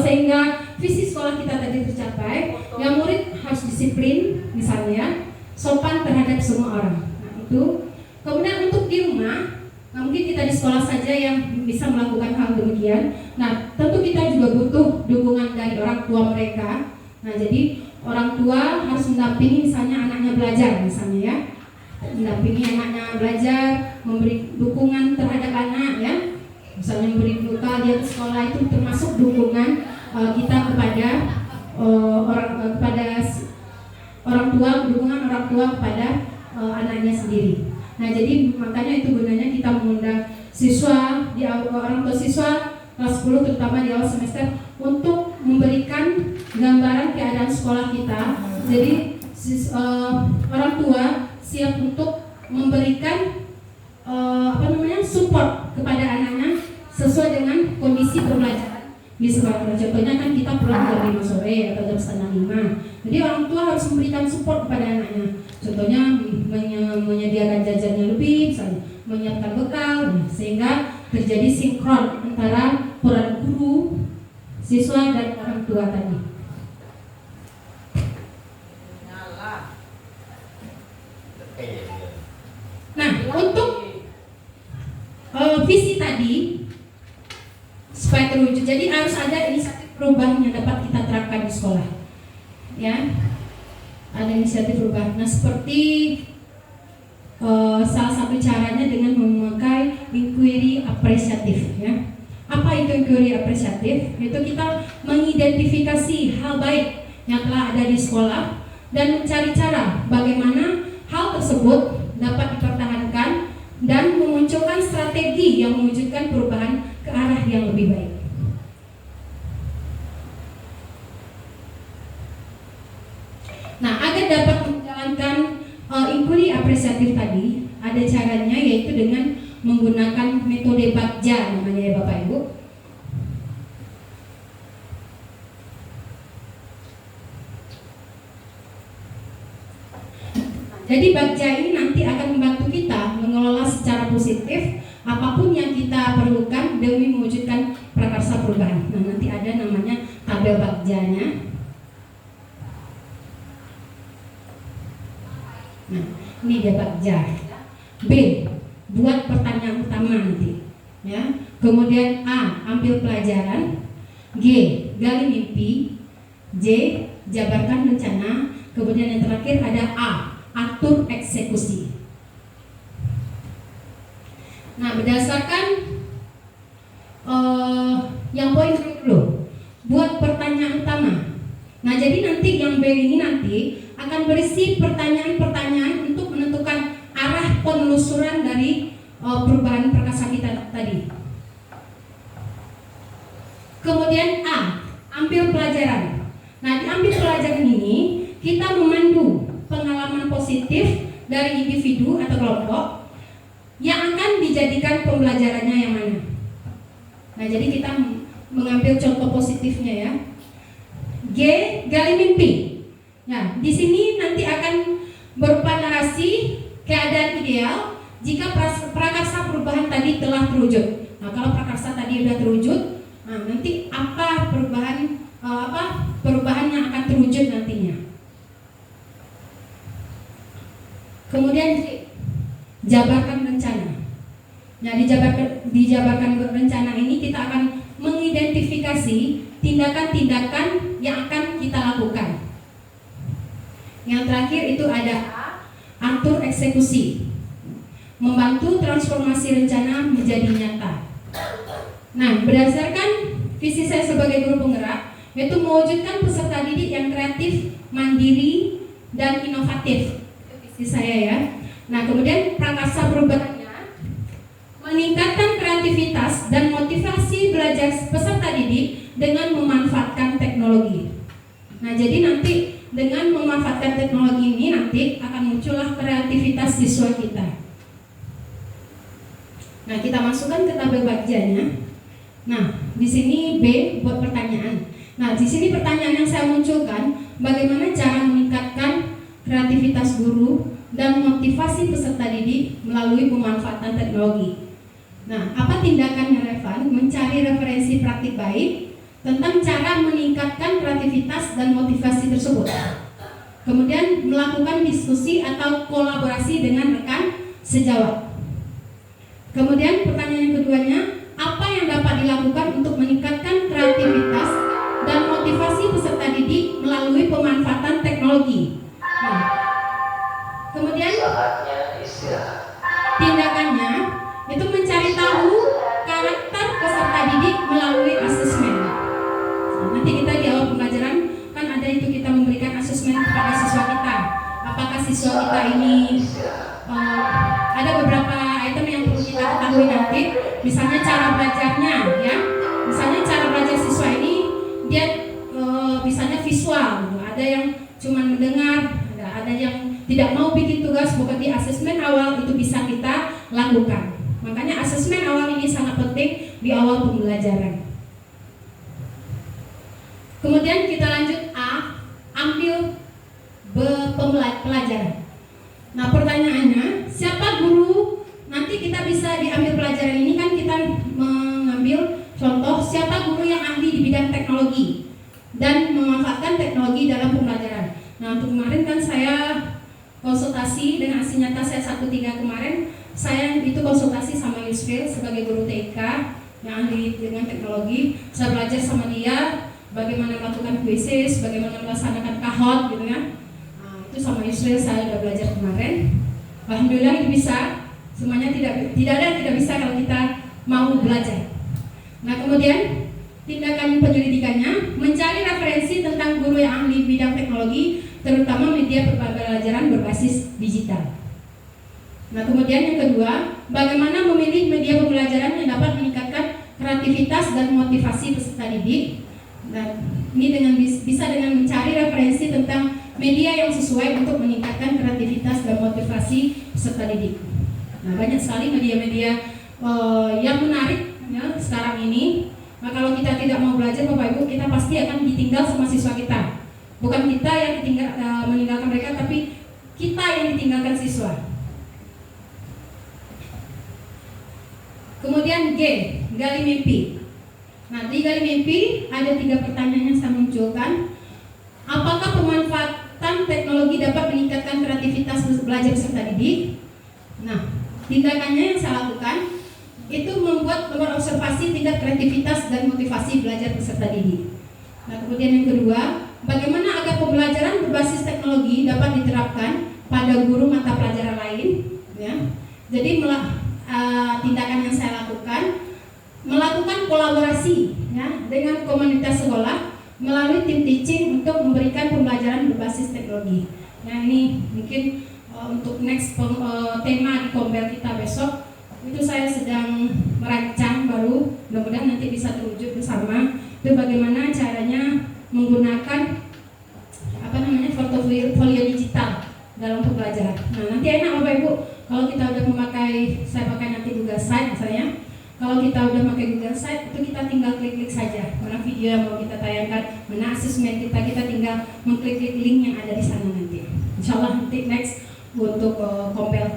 sehingga visi sekolah kita tadi tercapai, yang murid harus disiplin, misalnya sopan terhadap semua orang. Nah, itu. Kemudian untuk di rumah, nah mungkin kita di sekolah saja yang bisa melakukan hal demikian. Nah, tentu kita juga butuh dukungan dari orang tua mereka. Nah, jadi orang tua harus mendampingi misalnya anaknya belajar, misalnya ya, mendampingi anaknya belajar, memberi dukungan terhadap anak ya. Misalnya memberi bekal dia ke sekolah, itu termasuk dukungan kita kepada orang tua, dukungan orang tua kepada anaknya sendiri. Nah, jadi makanya itu gunanya kita mengundang siswa orang tua siswa kelas 10 terutama di awal semester untuk memberikan gambaran keadaan sekolah kita. Jadi orang tua siap untuk memberikan support kepada anaknya sesuai dengan kondisi pembelajaran di sekolah. Contohnya kan kita pulang jam 5 sore atau jam setengah 5. Jadi orang tua harus memberikan support kepada anaknya. Contohnya menyediakan jajannya lebih, misalnya menyiapkan bekal, sehingga terjadi sinkron antara peran guru, siswa dan orang tua tadi. Nah, untuk visi tadi supaya terwujud, jadi harus ada inisiatif perubahan yang dapat kita terapkan di sekolah, ya. Ada inisiatif perubahan. Nah, seperti salah satu caranya dengan memakai inquiry apresiatif, ya. Apa itu inquiry apresiatif? Itu kita mengidentifikasi hal baik yang telah ada di sekolah dan mencari cara bagaimana hal tersebut dapat dipertahankan dan memunculkan strategi yang mewujudkan perubahan ke arah yang lebih baik. Nah, agar dapat menjalankan inquiry apresiatif tadi, ada caranya, yaitu dengan menggunakan metode Bagja namanya ya Bapak Ibu. Jadi Bagja ini nanti akan membantu kita mengelola secara positif apapun yang kita perlukan demi mewujudkan prakarsa perubahan. Nah, nanti ada namanya tabel Bagjanya. Nah, ini dia Bagja. B, buat pertanyaan utama nanti, ya. Kemudian A, ambil pelajaran. G, gali mimpi. J, jabarkan rencana. Kemudian yang terakhir ada A, atur eksekusi. Nah, berdasarkan yang poin dulu, buat pertanyaan utama. Nah, jadi nanti yang B ini nanti akan berisi pertanyaan-pertanyaan untuk menentukan arah penelusuran dari perubahan prakarsa kita tadi. Kemudian A, ambil pelajaran. Nah, di ambil pelajaran ini kita memandu pengalaman positif dari individu atau kelompok yang akan dijadikan pembelajarannya yang mana. Nah, jadi kita mengambil contoh positifnya ya. G, gali mimpi. Nah, di sini nanti akan berupa narasi keadaan ideal jika prakarsa perubahan tadi telah terwujud. Nah, kalau prakarsa tadi sudah terwujud, nah, nanti apa perubahan yang akan terwujud nantinya. Kemudian jabarkan rencana. Nah, dijabarkan rencana ini kita akan mengidentifikasi tindakan-tindakan yang akan kita lakukan. Yang terakhir itu ada atur eksekusi, membantu transformasi rencana menjadi nyata. Nah, berdasarkan visi saya sebagai guru penggerak, yaitu mewujudkan peserta didik yang kreatif, mandiri, dan inovatif. Itu visi saya ya. Nah, kemudian prakarsa perubahannya meningkatkan kreativitas dan motivasi belajar peserta didik dengan memanfaatkan teknologi. Nah, jadi nanti dengan memanfaatkan teknologi ini nanti akan muncullah kreativitas siswa kita. Nah, kita masukkan ke tabel Bagjanya. Nah, di sini B buat pertanyaan. Nah, di sini pertanyaan yang saya munculkan, bagaimana cara meningkatkan kreativitas guru dan motivasi peserta didik melalui pemanfaatan teknologi. Nah, apa tindakan yang relevan? Mencari referensi praktik baik tentang cara meningkatkan kreativitas dan motivasi tersebut. Kemudian melakukan diskusi atau kolaborasi dengan rekan sejawat. Kemudian pertanyaan yang keduanya, apa yang dapat dilakukan untuk meningkatkan kreativitas dan motivasi peserta didik melalui pemanfaatan teknologi? Nah, kemudian tindakannya itu mencari tahu karakter peserta didik melalui asesmen. Nah, nanti kita di awal pembelajaran kan ada itu, kita memberikan asesmen kepada siswa kita. Apakah siswa kita ini ada beberapa item yang perlu kita ketahui nanti, misalnya cara belajarnya, ya. Misalnya cara belajar siswa ini dia misalnya visual, ada yang cuma mendengar, ada yang tidak mau bikin tugas, bukan di asesmen awal itu bisa kita lakukan. Makanya asesmen awal ini sangat penting di awal pembelajaran. Kemudian kita lanjut A, ambil pelajaran. Nah, pertanyaannya, siapa guru? Nanti kita bisa diambil pelajaran ini kan kita mengambil contoh siapa guru yang ahli di bidang teknologi dan memanfaatkan teknologi dalam pembelajaran. Nah, untuk kemarin kan saya konsultasi dengan hasil nyata saya 1-3 kemarin, saya itu konsultasi sama Yusril sebagai guru TK yang ahli dengan teknologi. Saya belajar sama dia bagaimana melakukan quizzes, bagaimana melaksanakan kahot gitu kan. Nah, itu sama Yusril saya udah belajar kemarin. Alhamdulillah itu bisa. Semuanya tidak ada yang tidak bisa kalau kita mau belajar. Nah, kemudian tindakan penyelidikannya mencari referensi tentang guru yang ahli bidang teknologi, terutama media pembelajaran berbasis digital. Nah, kemudian yang kedua, bagaimana memilih media pembelajaran yang dapat meningkatkan kreativitas dan motivasi peserta didik. Nah, ini bisa dengan mencari referensi tentang media yang sesuai untuk meningkatkan kreativitas dan motivasi peserta didik. Nah, banyak sekali media-media yang menarik ya sekarang ini. Nah, kalau kita tidak mau belajar Bapak Ibu, kita pasti akan ditinggal sama siswa kita. Bukan kita yang meninggalkan mereka, tapi kita yang ditinggalkan siswa. Kemudian G, gali mimpi. Nah, di gali mimpi ada 3 pertanyaan yang saya munculkan. Apakah pemanfaatan teknologi dapat meningkatkan kreativitas belajar peserta didik? Nah, tindakannya yang saya lakukan itu membuat observasi tingkat kreativitas dan motivasi belajar peserta didik. Nah, kemudian yang kedua, bagaimana agar pembelajaran berbasis teknologi dapat diterapkan pada guru mata pelajaran lain? Ya, jadi tindakan yang saya lakukan, melakukan kolaborasi ya dengan komunitas sekolah melalui tim teaching untuk memberikan pembelajaran berbasis teknologi. Nah, ini mungkin untuk next tema di Kombel kita besok itu saya sedang merancang baru, mudah-mudahan nanti bisa terwujud bersama. Itu bagaimana caranya menggunakan portofolio digital dalam pembelajaran. Nah, nanti enak Bapak Ibu kalau kita udah saya pakai nanti Google Site misalnya. Kalau kita udah pakai Google Site itu kita tinggal klik-klik saja mana video yang mau kita tayangkan, mana asesmen kita tinggal mengklik-klik link yang ada di sana nanti. Insya Allah nanti next untuk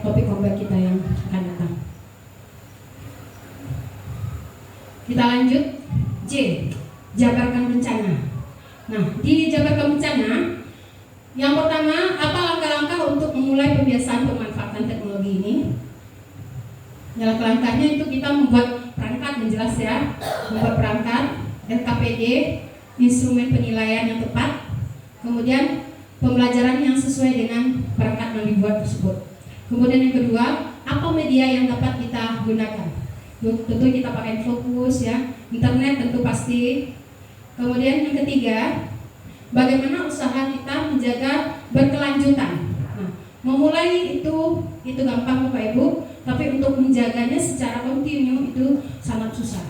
topik Kombel kita yang akan datang. Kita lanjut J, jabarkan bencana. Nah, di jabarkan bencana yang pertama, apa langkah-langkah untuk memulai pembiasaan pemanfaatan teknologi ini? Langkah-langkahnya itu kita membuat perangkat, menjelas ya, membuat perangkat, LKPD, instrumen penilaian yang tepat, kemudian pembelajaran yang sesuai dengan perangkat yang dibuat tersebut. Kemudian yang kedua, apa media yang dapat kita gunakan? Tentu kita pakai fokus ya, internet tentu pasti. Kemudian yang ketiga, bagaimana usaha kita menjaga berkelanjutan. Nah, memulai itu gampang Bapak Ibu, tapi untuk menjaganya secara kontinu itu sangat susah.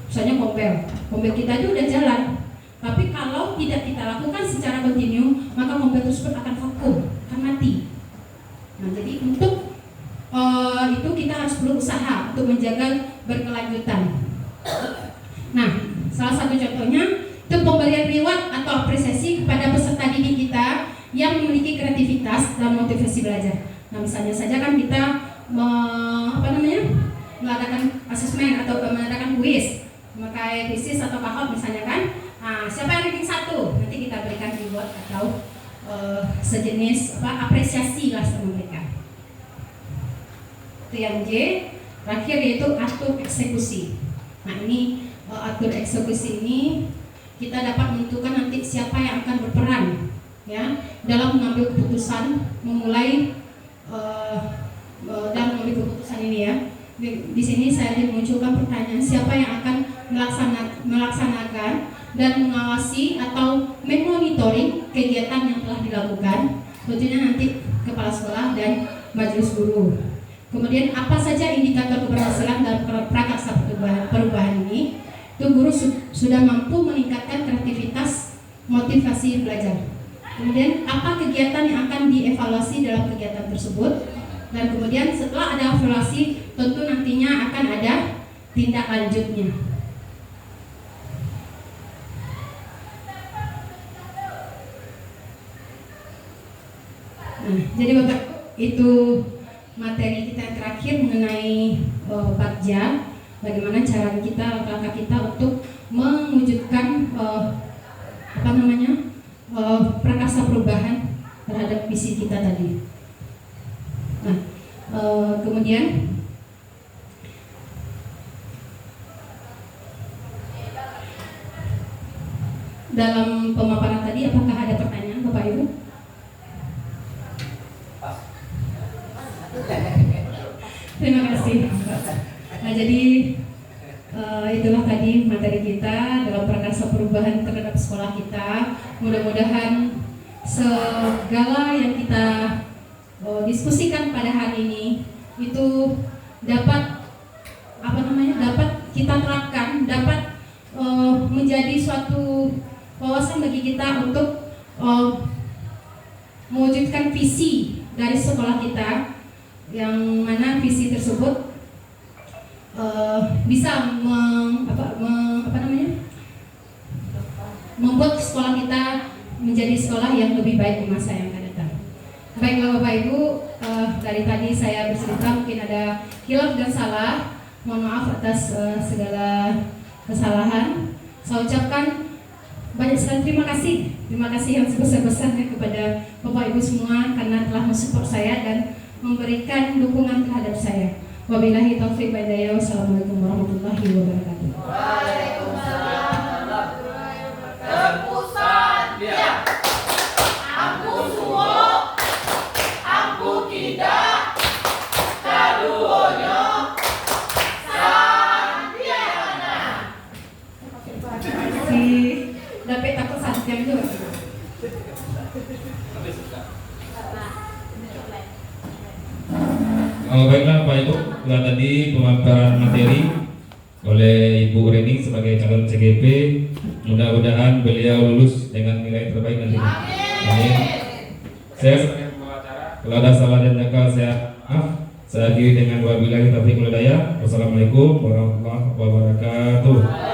Misalnya Kombel kita itu udah jalan, tapi kalau tidak kita lakukan secara kontinu, maka Kombel tersebut akan vakum, akan mati. Nah, jadi untuk itu kita harus berusaha untuk menjaga berkelanjutan. Nah, salah satu contohnya itu pemberian reward atau apresiasi kepada peserta didik kita yang memiliki kreativitas dan motivasi belajar. Nah, misalnya saja kan kita mengadakan asesmen atau mengadakan kuis, memakai kuis atau kahot misalnya kan. Nah, siapa yang ranking 1? Nanti kita berikan reward atau sejenis apresiasi lah sama mereka. Itu yang J. Terakhir yaitu atur eksekusi. Nah, ini atur eksekusi ini kita dapat menentukan nanti siapa yang akan berperan ya dalam mengambil keputusan, memulai dalam mengambil keputusan ini ya. Di sini saya memunculkan pertanyaan, siapa yang akan melaksanakan dan mengawasi atau memonitoring kegiatan yang telah dilakukan, tentunya nanti kepala sekolah dan majelis guru. Kemudian apa saja indikator keberhasilan dalam prakarsa perubahan ini? Itu guru sudah mampu meningkatkan kreativitas, motivasi belajar. Kemudian apa kegiatan yang akan dievaluasi dalam kegiatan tersebut? Dan kemudian setelah ada evaluasi, tentu nantinya akan ada tindak lanjutnya. Nah, jadi Bapak, itu materi kita yang terakhir mengenai Bakja. Bagaimana cara kita, langkah kita untuk mewujudkan prakarsa perubahan terhadap visi kita tadi. Nah, kemudian dalam pemaparan tadi, apakah ada pertanyaan Bapak Ibu? Terima kasih. Nah, jadi itulah tadi materi kita dalam prakarsa perubahan terhadap sekolah kita. Mudah-mudahan segala yang kita diskusikan pada hari ini itu dapat dapat kita terapkan, dapat menjadi suatu wawasan bagi kita untuk mewujudkan visi dari sekolah kita, yang mana visi tersebut bisa membuat sekolah kita menjadi sekolah yang lebih baik di masa yang akan datang. Baiklah Bapak Ibu, dari tadi saya bercerita mungkin ada khilaf dan salah. Mohon maaf atas segala kesalahan. Saya ucapkan banyak sekali terima kasih yang sebesar-besarnya kepada Bapak Ibu semua karena telah mensupport saya dan memberikan dukungan terhadap saya. Wabillahi taufiq wal hidayah. Wassalamualaikum warahmatullahi wabarakatuh. Waalaikumsalam warahmatullahi wabarakatuh. Kepusan dia. Aku suwo, aku tidak, kaduonyo, santiana. Si dapat takut santian juga. Baiklah Pak Ibu, setelah tadi pemaparan materi oleh Ibu Reni sebagai calon CGP, mudah-mudahan beliau lulus dengan nilai terbaik nanti. Amin. Saya sebagai pembicara, kalau ada salah dan nakal saya maaf. Saya akhiri dengan wabillahi taufiq wal hidayah. Wassalamualaikum warahmatullahi wabarakatuh.